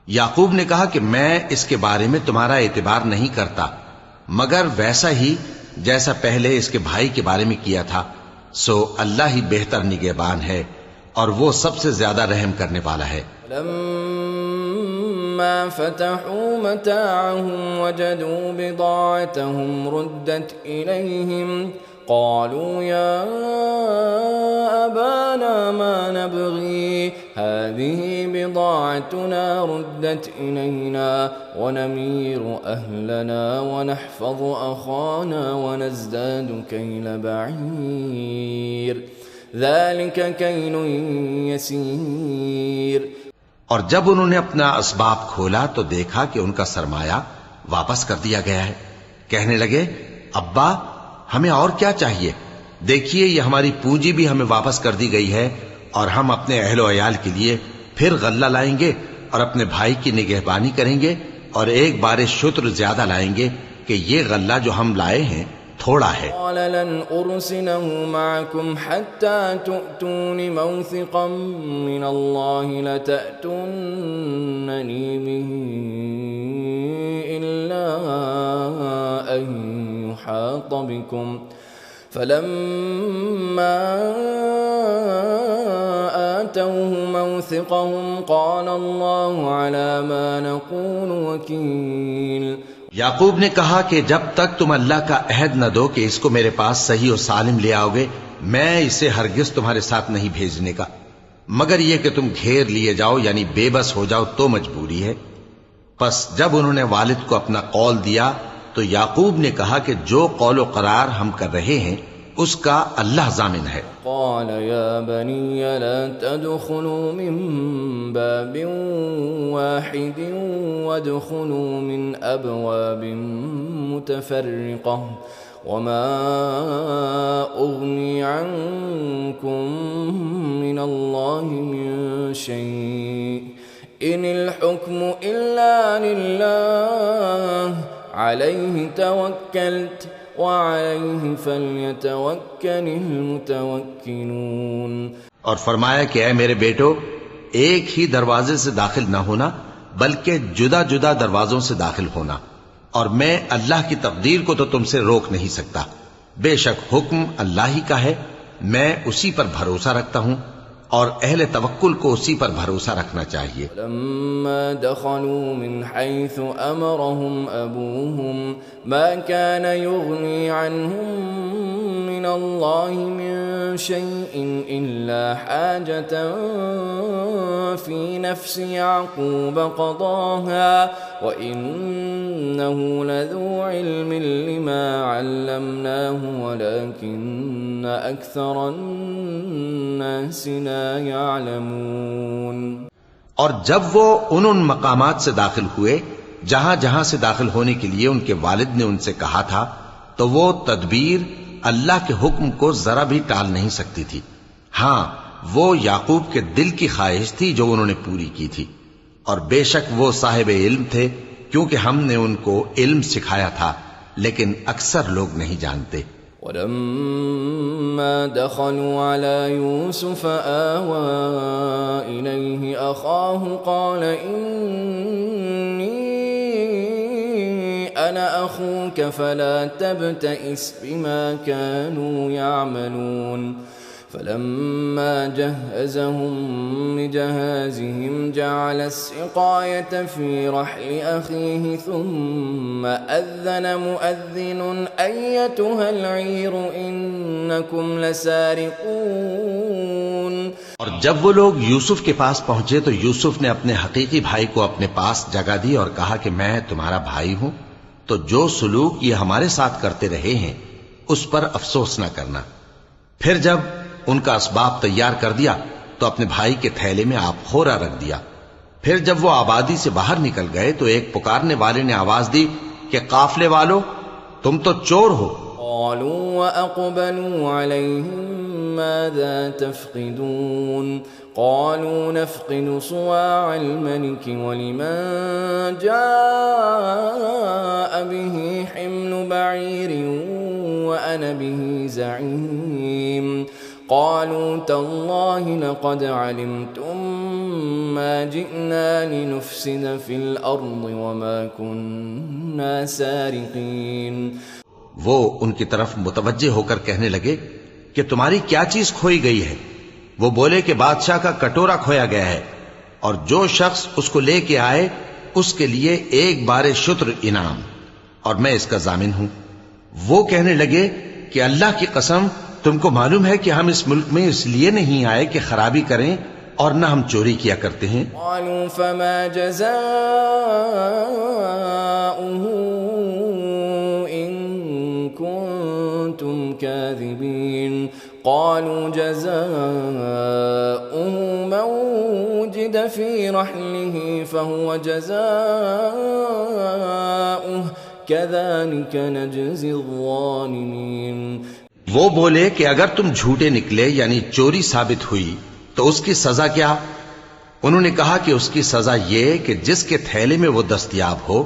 یعقوب نے کہا کہ میں اس کے بارے میں تمہارا اعتبار نہیں کرتا مگر ویسا ہی جیسا پہلے اس کے بھائی کے بارے میں کیا تھا. سو اللہ ہی بہتر نگہبان ہے اور وہ سب سے زیادہ رحم کرنے والا ہے. لما فتحوا متاعهم وجدوا بضاعتهم ردت إليهم قالوا يا أبانا ما نبغي هذه بضاعتنا ردت إلينا ونمير أهلنا ونحفظ أخانا ونزداد كيل بعير ذلك كيل يسير. اور جب انہوں نے اپنا اسباب کھولا تو دیکھا کہ ان کا سرمایہ واپس کر دیا گیا ہے. کہنے لگے ابا ہمیں اور کیا چاہیے؟ دیکھیے یہ ہماری پونجی بھی ہمیں واپس کر دی گئی ہے اور ہم اپنے اہل و عیال کے لیے پھر غلہ لائیں گے اور اپنے بھائی کی نگہبانی کریں گے اور ایک بار شتر زیادہ لائیں گے کہ یہ غلہ جو ہم لائے ہیں تھوڑا ہے. قال لن أرسله معكم حتى تؤتون موثقا من الله لتأتونني به إلا أن يحاط بكم فلما آتوه موثقهم قال الله على ما نقول وكيل. یعقوب نے کہا کہ جب تک تم اللہ کا عہد نہ دو کہ اس کو میرے پاس صحیح و سالم لے آؤ گے میں اسے ہرگز تمہارے ساتھ نہیں بھیجنے کا مگر یہ کہ تم گھیر لیے جاؤ یعنی بے بس ہو جاؤ تو مجبوری ہے. پس جب انہوں نے والد کو اپنا قول دیا تو یعقوب نے کہا کہ جو قول و قرار ہم کر رہے ہیں اس کا اللہ ضامن ہے. قال يا بني لا تدخلوا من باب واحد وادخلوا من أبواب متفرقة وما أغني عنكم من الله من شيء إن الحكم إلا لله عليه توكلت وعليه فليتوكل المتوكلون۔ اور فرمایا کہ اے میرے بیٹو، ایک ہی دروازے سے داخل نہ ہونا بلکہ جدا جدا دروازوں سے داخل ہونا، اور میں اللہ کی تقدیر کو تو تم سے روک نہیں سکتا، بے شک حکم اللہ ہی کا ہے، میں اسی پر بھروسہ رکھتا ہوں اور اہل توکل کو اسی پر بھروسہ رکھنا چاہیے۔ لما دخلوا من حيث أمرهم أبوهم ما كان يغني عنهم من الله من شيء إلا حاجة في نفس يعقوب قضاها وإنه لذو علم لما علمناه ولكن أكثر الناس لا يعلمون۔ اور جب وہ ان مقامات سے داخل ہوئے جہاں جہاں سے داخل ہونے کے لیے ان کے والد نے ان سے کہا تھا تو وہ تدبیر اللہ کے حکم کو ذرا بھی ٹال نہیں سکتی تھی، ہاں وہ یعقوب کے دل کی خواہش تھی جو انہوں نے پوری کی تھی، اور بے شک وہ صاحب علم تھے کیونکہ ہم نے ان کو علم سکھایا تھا، لیکن اکثر لوگ نہیں جانتے۔ ولما دخلوا على يوسف آوى إليه أخاه قال إني أنا أخوك فلا تبتئس بما كانوا يعملون فلما جهزهم لجهازهم جعل السقاية في رحل أخيه ثم أذن مؤذن أيتها العير إنكم لسارقون۔ اور جب وہ لوگ یوسف کے پاس پہنچے تو یوسف نے اپنے حقیقی بھائی کو اپنے پاس جگہ دی اور کہا کہ میں تمہارا بھائی ہوں، تو جو سلوک یہ ہمارے ساتھ کرتے رہے ہیں اس پر افسوس نہ کرنا۔ پھر جب ان کا اسباب تیار کر دیا تو اپنے بھائی کے تھیلے میں آپ خورا رکھ دیا۔ پھر جب وہ آبادی سے باہر نکل گئے تو ایک پکارنے والے نے آواز دی کہ قافلے والو تم تو چور ہو۔ قالوا وأقبلوا عليهم ماذا تفقدون قالوا نفقد صواع الملك ولمن جاء به حمل بعير وأنا به زعيم قالوا تالله لقد علمتم ما جئنا لنفسد في الأرض وما كنا سارقين۔ وہ ان کی طرف متوجہ ہو کر کہنے لگے کہ تمہاری کیا چیز کھوئی گئی ہے؟ وہ بولے کہ بادشاہ کا کٹورا کھویا گیا ہے، اور جو شخص اس کو لے کے آئے اس کے لیے ایک بار شتر انعام، اور میں اس کا ضامن ہوں۔ وہ کہنے لگے کہ اللہ کی قسم تم کو معلوم ہے کہ ہم اس ملک میں اس لیے نہیں آئے کہ خرابی کریں اور نہ ہم چوری کیا کرتے ہیں۔ قالوا فما جزاؤه إن كنتم كاذبين قالوا جزاؤه من وجد في رحله فهو جزاؤه كذلك نجزي الظالمين۔ وہ بولے کہ اگر تم جھوٹے نکلے یعنی چوری ثابت ہوئی تو اس کی سزا کیا؟ انہوں نے کہا کہ اس کی سزا یہ کہ جس کے تھیلے میں وہ دستیاب ہو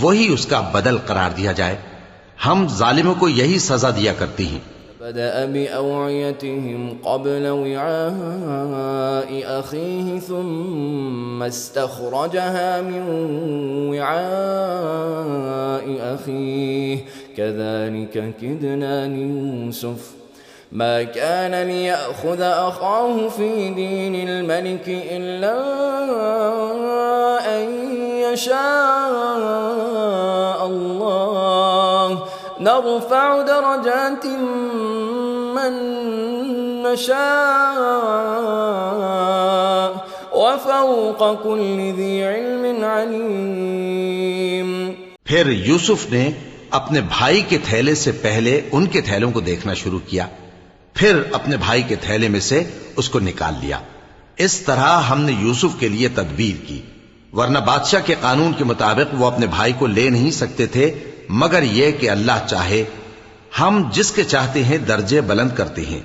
وہی اس کا بدل قرار دیا جائے، ہم ظالموں کو یہی سزا دیا کرتی ہیں۔ بدأ بأوعيتهم قبل وعاء أخيه ثم استخرجها من وعاء أخيه كذلك كدنا ليوسف ما كان ليأخذ أخاه في دين الملك إلا أن يشاء الله نرفع درجات من نشاء وفوق كل ذي علم عليم۔ پھر یوسف نے اپنے بھائی کے تھیلے سے پہلے ان کے تھیلوں کو دیکھنا شروع کیا، پھر اپنے بھائی کے تھیلے میں سے اس کو نکال لیا۔ اس طرح ہم نے یوسف کے لیے تدبیر کی، ورنہ بادشاہ کے قانون کے مطابق وہ اپنے بھائی کو لے نہیں سکتے تھے مگر یہ کہ اللہ چاہے، ہم جس کے چاہتے ہیں درجے بلند کرتے ہیں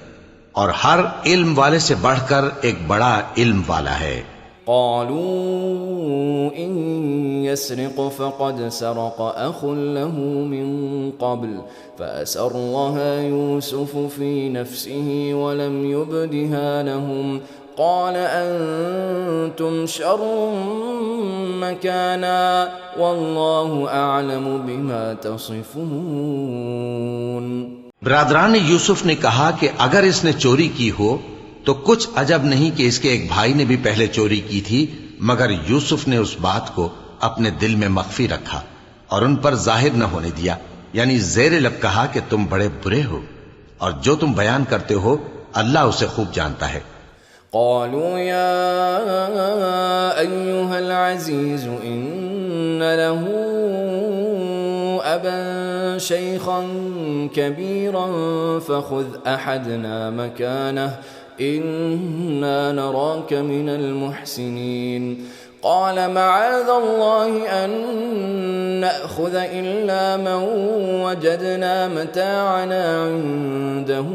اور ہر علم والے سے بڑھ کر ایک بڑا علم والا ہے۔ قالوا إن يسرق فقد سرق أخ له من قبل فأسرها يوسف في نفسه ولم يبدها لهم قال أنتم شر مكانا والله أعلم بما تصفون۔ برادران یوسف نے کہا کہ اگر اس نے چوری کی ہو تو کچھ عجب نہیں کہ اس کے ایک بھائی نے بھی پہلے چوری کی تھی، مگر یوسف نے اس بات کو اپنے دل میں مخفی رکھا اور ان پر ظاہر نہ ہونے دیا، یعنی زیر لب کہا کہ تم بڑے برے ہو اور جو تم بیان کرتے ہو اللہ اسے خوب جانتا ہے۔ قالوا يا أيها العزيز إن له أبا شيخا كبيرا فخذ أحدنا مكانه إنا نراك من المحسنين قال معاذ الله أن نأخذ إلا من وجدنا متاعنا عنده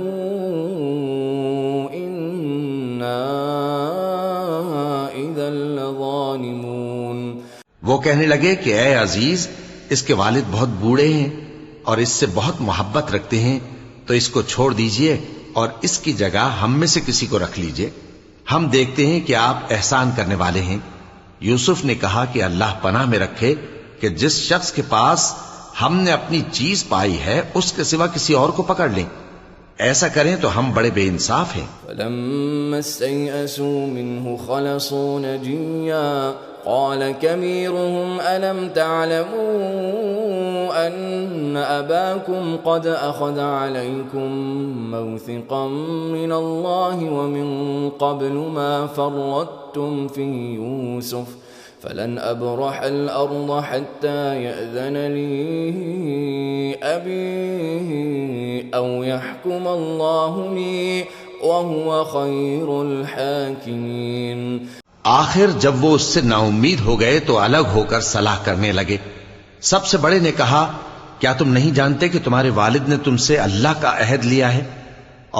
إنا إذا لظالمون۔ وہ کہنے لگے کہ اے عزیز، اس کے والد بہت بوڑھے ہیں اور اس سے بہت محبت رکھتے ہیں، تو اس کو چھوڑ دیجئے اور اس کی جگہ ہم میں سے کسی کو رکھ لیجئے، ہم دیکھتے ہیں کہ آپ احسان کرنے والے ہیں۔ یوسف نے کہا کہ اللہ پناہ میں رکھے کہ جس شخص کے پاس ہم نے اپنی چیز پائی ہے اس کے سوا کسی اور کو پکڑ لیں، ایسا کریں تو ہم بڑے بے انصاف ہیں۔ فلما استيئسوا منه خلصوا نجيا قال كبيرهم ألم تعلموا أن أباكم قد أخذ عليكم موثقا من الله ومن قبل ما فرطتم في يوسف فلن أبرح الأرض حتى يأذن لي أبي أو يحكم الله لي وهو خير الحاكمين۔ آخر جب وہ اس سے نا امید ہو گئے تو الگ ہو کر صلاح کرنے لگے۔ سب سے بڑے نے کہا کیا تم نہیں جانتے کہ تمہارے والد نے تم سے اللہ کا عہد لیا ہے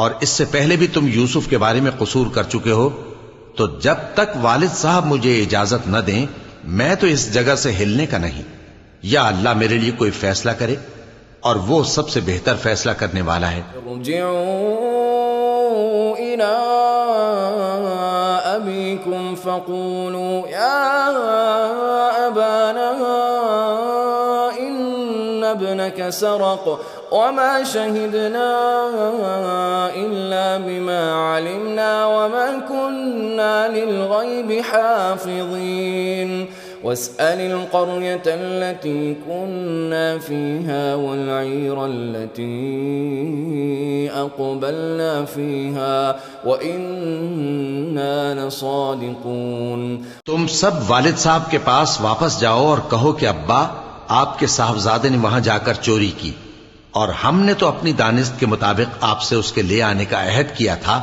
اور اس سے پہلے بھی تم یوسف کے بارے میں قصور کر چکے ہو، تو جب تک والد صاحب مجھے اجازت نہ دیں میں تو اس جگہ سے ہلنے کا نہیں، یا اللہ میرے لیے کوئی فیصلہ کرے اور وہ سب سے بہتر فیصلہ کرنے والا ہے۔ ارجعوا إلى أبيكم فقولوا يا أبانا إن ابنك سرق وما شهدنا إلا بما علمنا وما كنا للغيب حافظين واسأل القرية التي كنا فيها والعير التي أقبلنا فيها وإنا لصادقون۔ تم سب والد صاحب کے پاس واپس جاؤ اور کہو کہ ابا آپ کے صاحبزادے نے وہاں جا کر چوری کی اور ہم نے تو اپنی دانست کے مطابق آپ سے اس کے لے آنے کا عہد کیا تھا،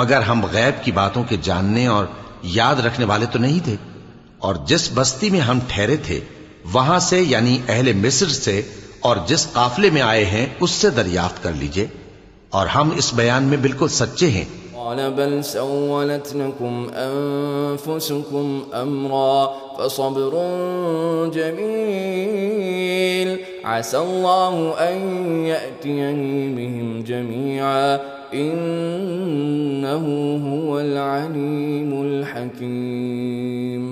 مگر ہم غیب کی باتوں کے جاننے اور یاد رکھنے والے تو نہیں تھے، اور جس بستی میں ہم ٹھہرے تھے وہاں سے یعنی اہل مصر سے اور جس قافلے میں آئے ہیں اس سے دریافت کر لیجئے، اور ہم اس بیان میں بالکل سچے ہیں۔ قال بل سولت لكم أنفسكم أمرا فصبر جميل عسى الله أن يأتيني بهم جميعا إنه هو العليم الحكيم۔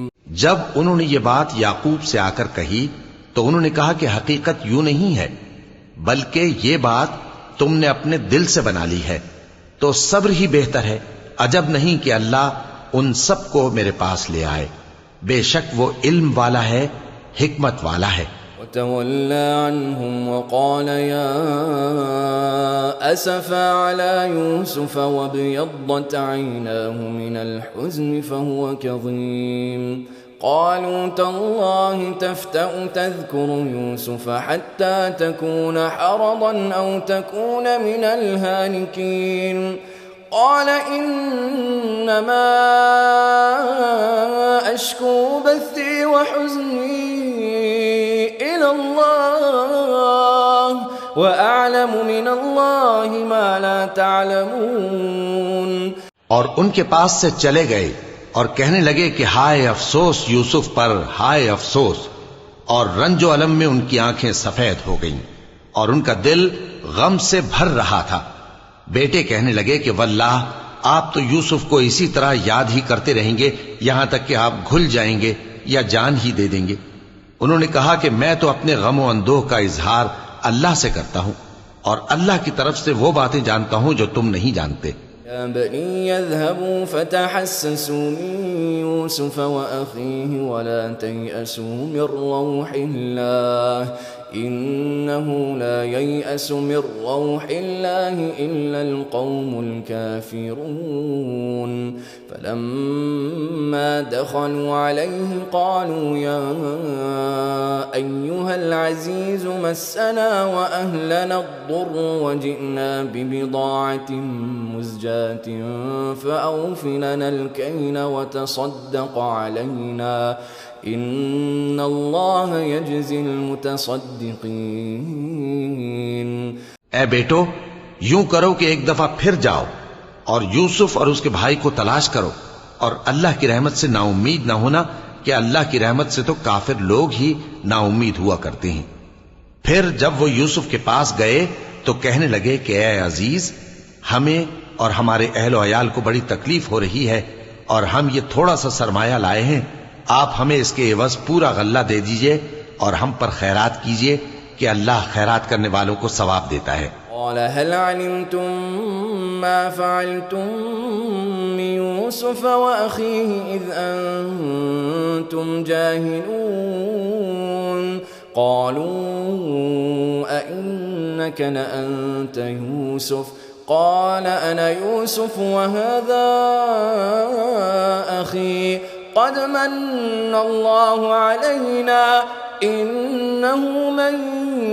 جب انہوں نے یہ بات یعقوب سے آ کر کہی تو انہوں نے کہا کہ حقیقت یوں نہیں ہے بلکہ یہ بات تم نے اپنے دل سے بنا لی ہے، تو صبر ہی بہتر ہے، عجب نہیں کہ اللہ ان سب کو میرے پاس لے آئے، بے شک وہ علم والا ہے، حکمت والا ہے۔ وتولى عنهم وقال يا أسفا على يوسف وابيضت عيناه من الحزن فهو كظيم قالوا تالله تفتأ تذكر يوسف حتى تكون حرضا أو تكون من الهالكين قال إنما أشكو بثي وحزني إلى الله وأعلم من الله ما لا تعلمون. اور ان کے پاس سے چلے گئے اور کہنے لگے کہ ہائے افسوس یوسف پر، ہائے افسوس، اور رنج و الم میں ان کی آنکھیں سفید ہو گئیں اور ان کا دل غم سے بھر رہا تھا. بیٹے کہنے لگے کہ واللہ آپ تو یوسف کو اسی طرح یاد ہی کرتے رہیں گے یہاں تک کہ آپ گھل جائیں گے یا جان ہی دے دیں گے. انہوں نے کہا کہ میں تو اپنے غم و اندوہ کا اظہار اللہ سے کرتا ہوں اور اللہ کی طرف سے وہ باتیں جانتا ہوں جو تم نہیں جانتے. يا بني اذهبوا فتحسسوا من يوسف وأخيه ولا تيأسوا من روح الله إنه لا ييأس من روح الله إلا القوم الكافرون. فلما دخلوا عليه قالوا يا أيها العزيز مسنا وأهلنا الضر وجئنا ببضاعة مزجاة فأوف لنا الكيل وتصدق علينا إن الله يجزي المتصدقين. اے بیٹو یوں کرو کہ ایک دفعہ پھر جاؤ اور یوسف اور اس کے بھائی کو تلاش کرو اور اللہ کی رحمت سے نا امید نہ ہونا کہ اللہ کی رحمت سے تو کافر لوگ ہی نا امید ہوا کرتے ہیں. پھر جب وہ یوسف کے پاس گئے تو کہنے لگے کہ اے عزیز، ہمیں اور ہمارے اہل و عیال کو بڑی تکلیف ہو رہی ہے اور ہم یہ تھوڑا سا سرمایہ لائے ہیں، آپ ہمیں اس کے عوض پورا غلہ دے دیجئے اور ہم پر خیرات کیجئے کہ اللہ خیرات کرنے والوں کو ثواب دیتا ہے. قال هل علمتم ما فعلتم بيوسف وأخيه إذ أنتم جاهلون. قالوا أئنك لأنت يوسف قال أنا يوسف وهذا أخي قد من الله علينا إنه من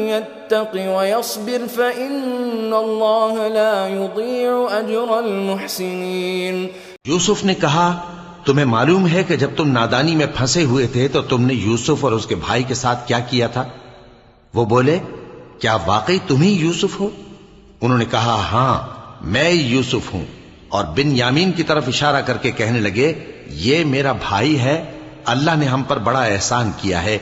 يتق ويصبر فإن الله لا يضيع أجر المحسنين. یوسف نے کہا تمہیں معلوم ہے کہ جب تم نادانی میں پھنسے ہوئے تھے تو تم نے یوسف اور اس کے بھائی کے ساتھ کیا کیا تھا؟ وہ بولے کیا واقعی تم ہی یوسف ہو؟ انہوں نے کہا ہاں میں یوسف ہوں، اور بن یامین کی طرف اشارہ کر کے کہنے لگے یہ میرا بھائی ہے، اللہ نے ہم پر بڑا احسان کیا ہے.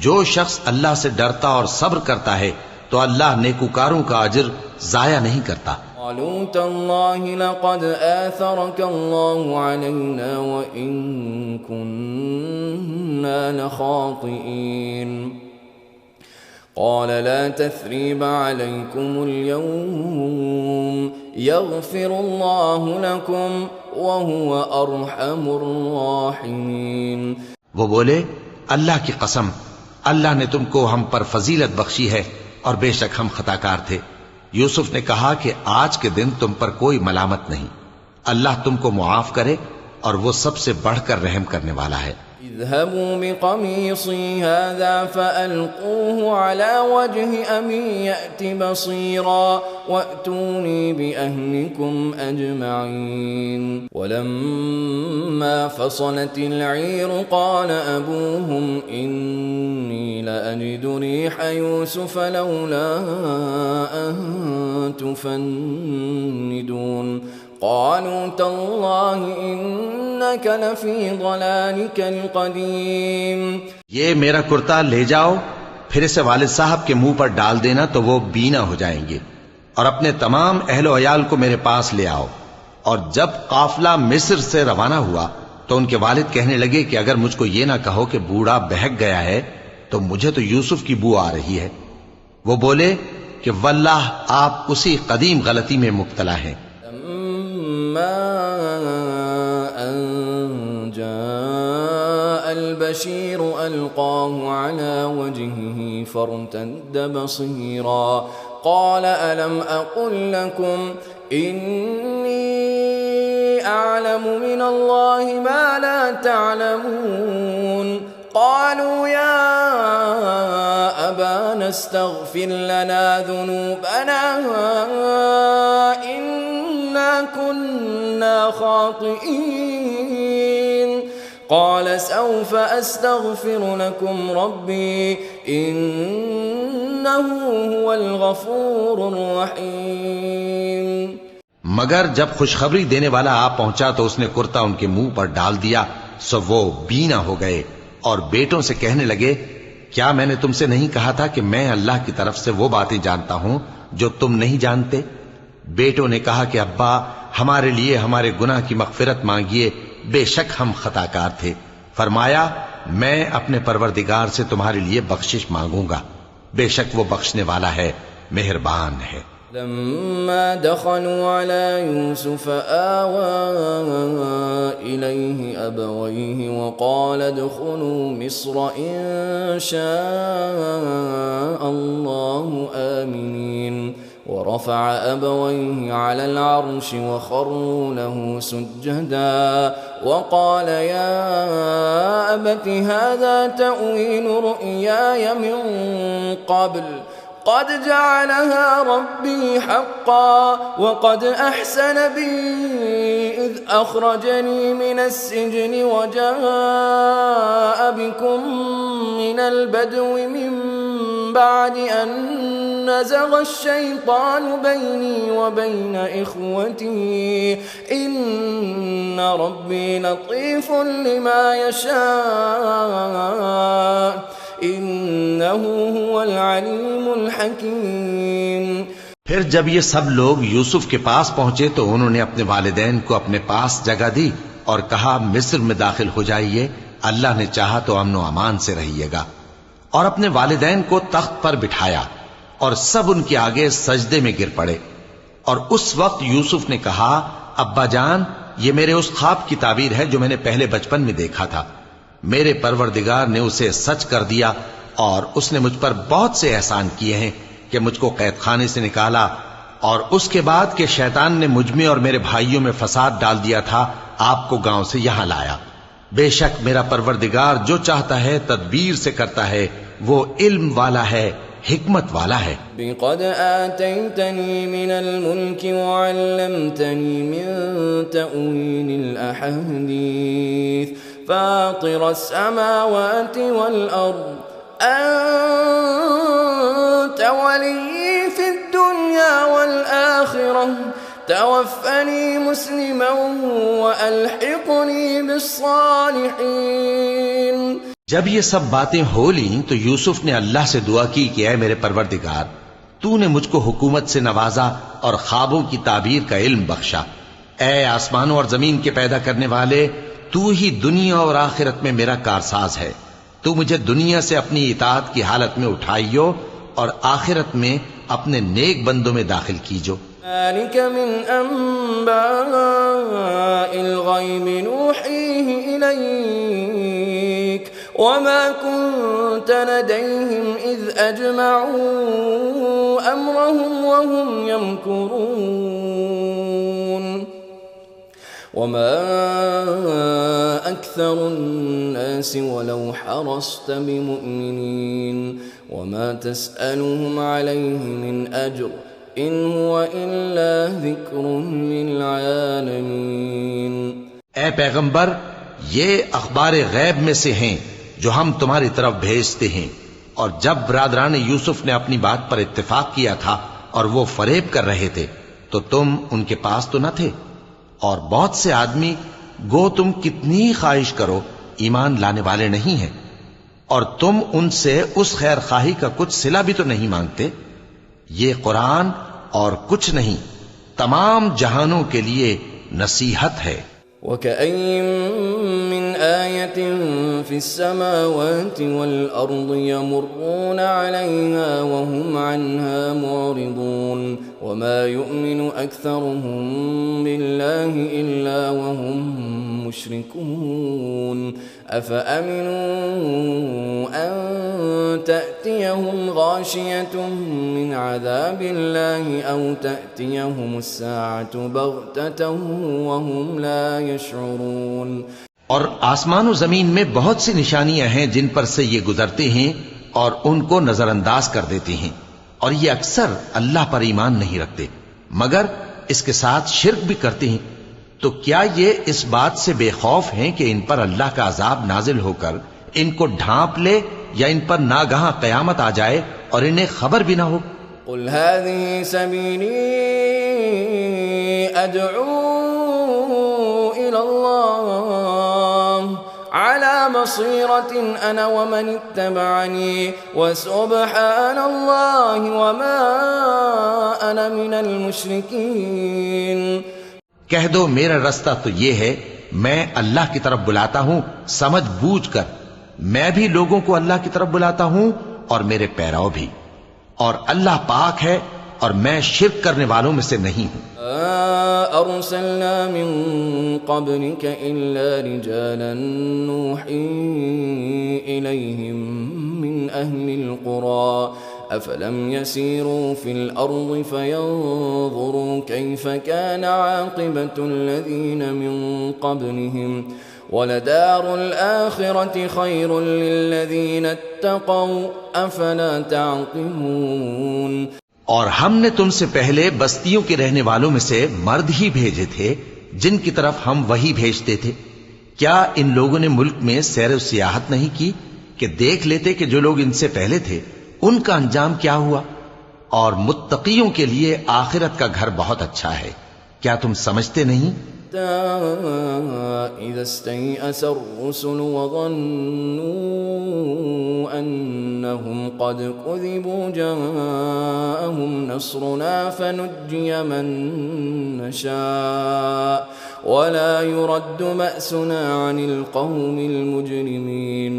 جو شخص اللہ سے ڈرتا اور صبر کرتا ہے تو اللہ نیکوکاروں کا اجر ضائع نہیں کرتا. قالوا تالله لقد آثرك الله علينا وإن كنا لخاطئين. قال لا تثريب عليكم اليوم يغفر الله لكم وهو أرحم الراحمين. وہ بولے اللہ کی قسم اللہ نے تم کو ہم پر فضیلت بخشی ہے اور بے شک ہم خطا کار تھے. یوسف نے کہا کہ آج کے دن تم پر کوئی ملامت نہیں، اللہ تم کو معاف کرے اور وہ سب سے بڑھ کر رحم کرنے والا ہے. اذهبوا بقميصي هذا فألقوه على وجه أبي يأت بصيرا وأتوني بأهلكم أجمعين. ولما فصلت العير قال أبوهم إني لأجد ريح يوسف لولا أن تفندون. قالوا تالله إنك لفي ضلالك القديم. یہ میرا کرتا لے جاؤ، پھر اسے والد صاحب کے منہ پر ڈال دینا تو وہ بینا ہو جائیں گے، اور اپنے تمام اہل و عیال کو میرے پاس لے آؤ. اور جب قافلہ مصر سے روانہ ہوا تو ان کے والد کہنے لگے کہ اگر مجھ کو یہ نہ کہو کہ بوڑھا بہک گیا ہے تو مجھے تو یوسف کی بو آ رہی ہے. وہ بولے کہ واللہ آپ اسی قدیم غلطی میں مبتلا ہیں. أن جاء البشير ألقاه على وجهه فارتد بصيرا قال ألم أقل لكم إني أعلم من الله ما لا تعلمون. قالوا يا أبانا استغفر لنا ذنوبنا كنا خاطئين. قال سوف أستغفر لكم ربي إنه إنه هو الغفور الرحيم. مگر جب خوشخبری دینے والا آ پہنچا تو اس نے کرتا ان کے منہ پر ڈال دیا، سو وہ بینا ہو گئے اور بیٹوں سے کہنے لگے کیا میں نے تم سے نہیں کہا تھا کہ میں اللہ کی طرف سے وہ باتیں جانتا ہوں جو تم نہیں جانتے؟ بیٹوں نے کہا کہ ابا ہمارے لیے ہمارے گناہ کی مغفرت مانگیے، بے شک ہم خطا کار تھے. فرمایا میں اپنے پروردگار سے تمہارے لیے بخشش مانگوں گا، بے شک وہ بخشنے والا ہے، مہربان ہے. لما دخلوا على يوسف آوى إليه أبويه وقال ادخلوا مصر إن شاء الله آمنين ورفع أبويه على العرش وخروا له سجدا وقال يا أبت هذا تأويل رؤياي من قبل قد جعلها ربي حقا وقد أحسن بي إذ أخرجني من السجن وجاء بكم من البدو من بعد أن نزغ الشيطان بيني وبين إخوتي إن ربي لطيف لما يشاء انه هو العلیم الحکیم. پھر جب یہ سب لوگ یوسف کے پاس پہنچے تو انہوں نے اپنے والدین کو اپنے پاس جگہ دی اور کہا مصر میں داخل ہو جائیے، اللہ نے چاہا تو امن و امان سے رہیے گا. اور اپنے والدین کو تخت پر بٹھایا اور سب ان کے آگے سجدے میں گر پڑے. اور اس وقت یوسف نے کہا ابا جان یہ میرے اس خواب کی تعبیر ہے جو میں نے پہلے بچپن میں دیکھا تھا. میرے پروردگار نے اسے سچ کر دیا اور اس نے مجھ پر بہت سے احسان کیے ہیں کہ مجھ کو قید خانے سے نکالا اور اس کے بعد کہ شیطان نے مجھ میں اور میرے بھائیوں میں فساد ڈال دیا تھا آپ کو گاؤں سے یہاں لایا. بے شک میرا پروردگار جو چاہتا ہے تدبیر سے کرتا ہے، وہ علم والا ہے، حکمت والا ہے. قد آتيتني من الملك وعلمتني من تأويل الأحاديث فاطر السماوات والأرض أنت ولي في الدنيا والآخرة توفني مسلما وألحقني بالصالحين. جب یہ سب باتیں ہو لیں تو یوسف نے اللہ سے دعا کی کہ اے میرے پروردگار تو نے مجھ کو حکومت سے نوازا اور خوابوں کی تعبیر کا علم بخشا. اے آسمانوں اور زمین کے پیدا کرنے والے، تو ہی دنیا اور آخرت میں میرا کارساز ہے. تو مجھے دنیا سے اپنی اطاعت کی حالت میں اٹھائیو اور آخرت میں اپنے نیک بندوں میں داخل کیجو. ذلك من أنباء الغيب نوحيه إليك وما كنت لديهم إذ أجمعوا أمرهم وهم يمكرون وما أكثر الناس ولو حرصت بمؤمنين وما تسألهم عليه من أجر إن هو إلا ذكر للعالمين. اے پیغمبر یہ اخبار غیب میں سے ہیں جو ہم تمہاری طرف بھیجتے ہیں. اور جب برادران یوسف نے اپنی بات پر اتفاق کیا تھا اور وہ فریب کر رہے تھے تو تم ان کے پاس تو نہ تھے، اور بہت سے آدمی گو تم کتنی خواہش کرو ایمان لانے والے نہیں ہیں، اور تم ان سے اس خیر خواہی کا کچھ صلہ بھی تو نہیں مانگتے. یہ قرآن اور کچھ نہیں تمام جہانوں کے لیے نصیحت ہے. وَكَأَيٍّ مِّنْ آيَةٍ فِي السَّمَاوَاتِ وَالْأَرْضِ يَمُرُّونَ عَلَيْهَا وَهُمْ عَنْهَا مُعْرِضُونَ وَمَا يُؤْمِنُ أَكْثَرُهُم بِاللَّهِ إِلَّا وَهُم مُّشْرِكُونَ أَفَأَمِنُوا أَن تَأْتِيَهُمْ غَاشِيَةٌ مِّنْ عَذَابِ اللَّهِ أَوْ تَأْتِيَهُمُ السَّاعَةُ بَغْتَةً وَهُمْ لَا يَشْعُرُونَ. اور آسمان و زمین میں بہت سی نشانیاں ہیں جن پر سے یہ گزرتے ہیں اور ان کو نظر انداز کر دیتے ہیں، اور یہ اکثر اللہ پر ایمان نہیں رکھتے مگر اس کے ساتھ شرک بھی کرتے ہیں. تو کیا یہ اس بات سے بے خوف ہیں کہ ان پر اللہ کا عذاب نازل ہو کر ان کو ڈھانپ لے یا ان پر ناگہاں قیامت آ جائے اور انہیں خبر بھی نہ ہو؟ قل هذه سبيلي أدعو إلى الله على بصيرة أنا ومن اتبعني وسبحان الله وما أنا من المشركين۔ کہہ دو میرا رستہ تو یہ ہے، میں اللہ کی طرف بلاتا ہوں سمجھ بوجھ کر، میں بھی لوگوں کو اللہ کی طرف بلاتا ہوں اور میرے پیراؤ بھی، اور اللہ پاک ہے اور میں شرک کرنے والوں میں سے نہیں ہوں۔ أرسلنا من قبلك إلا رجالا نوحي إليهم من أهل القرى أفلم يسيروا في الأرض فينظروا كيف كان عاقبة الذين من قبلهم ولدار الآخرة خير للذين اتقوا أفلا تعقلون۔ اور ہم نے تم سے پہلے بستیوں کے رہنے والوں میں سے مرد ہی بھیجے تھے جن کی طرف ہم وہی بھیجتے تھے، کیا ان لوگوں نے ملک میں سیر و سیاحت نہیں کی کہ دیکھ لیتے کہ جو لوگ ان سے پہلے تھے ان کا انجام کیا ہوا؟ اور متقیوں کے لیے آخرت کا گھر بہت اچھا ہے، کیا تم سمجھتے نہیں؟ إذا استيأس الرسل وظنوا أنهم قد كذبوا جاءهم نصرنا فنجي من نشاء ولا يرد بأسنا عن القوم المجرمين۔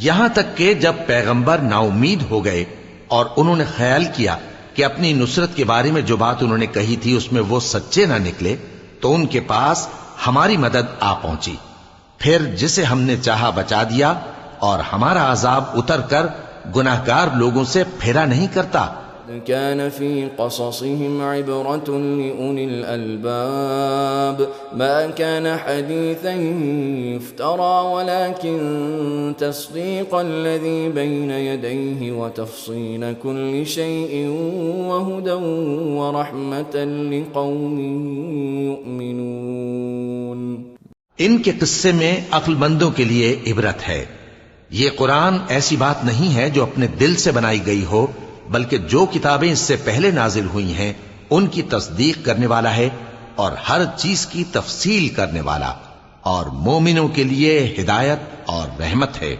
یہاں تک کہ جب پیغمبر نا امید ہو گئے اور انہوں نے خیال کیا کہ اپنی نصرت کے بارے میں جو بات انہوں نے کہی تھی اس میں وہ سچے نہ نکلے تو ان کے پاس ہماری مدد آ پہنچی، پھر جسے ہم نے چاہا بچا دیا، اور ہمارا عذاب اتر کر گناہگار لوگوں سے پھیرا نہیں کرتا۔ كان في قصصهم عبرة لأولي الألباب ما كان حديثا يفترى ولكن تصديق الذي بين يديه وتفصيل كل شيء وهدى ورحمة لقوم يؤمنون۔ ان کے قصے میں عقل مندوں کے لیے عبرت ہے۔ یہ قرآن ایسی بات نہیں ہے جو اپنے دل سے بنائی گئی ہو، بلکہ جو کتابیں اس سے پہلے نازل ہوئی ہیں ان کی تصدیق کرنے والا ہے اور ہر چیز کی تفصیل کرنے والا، اور مومنوں کے لیے ہدایت اور رحمت ہے۔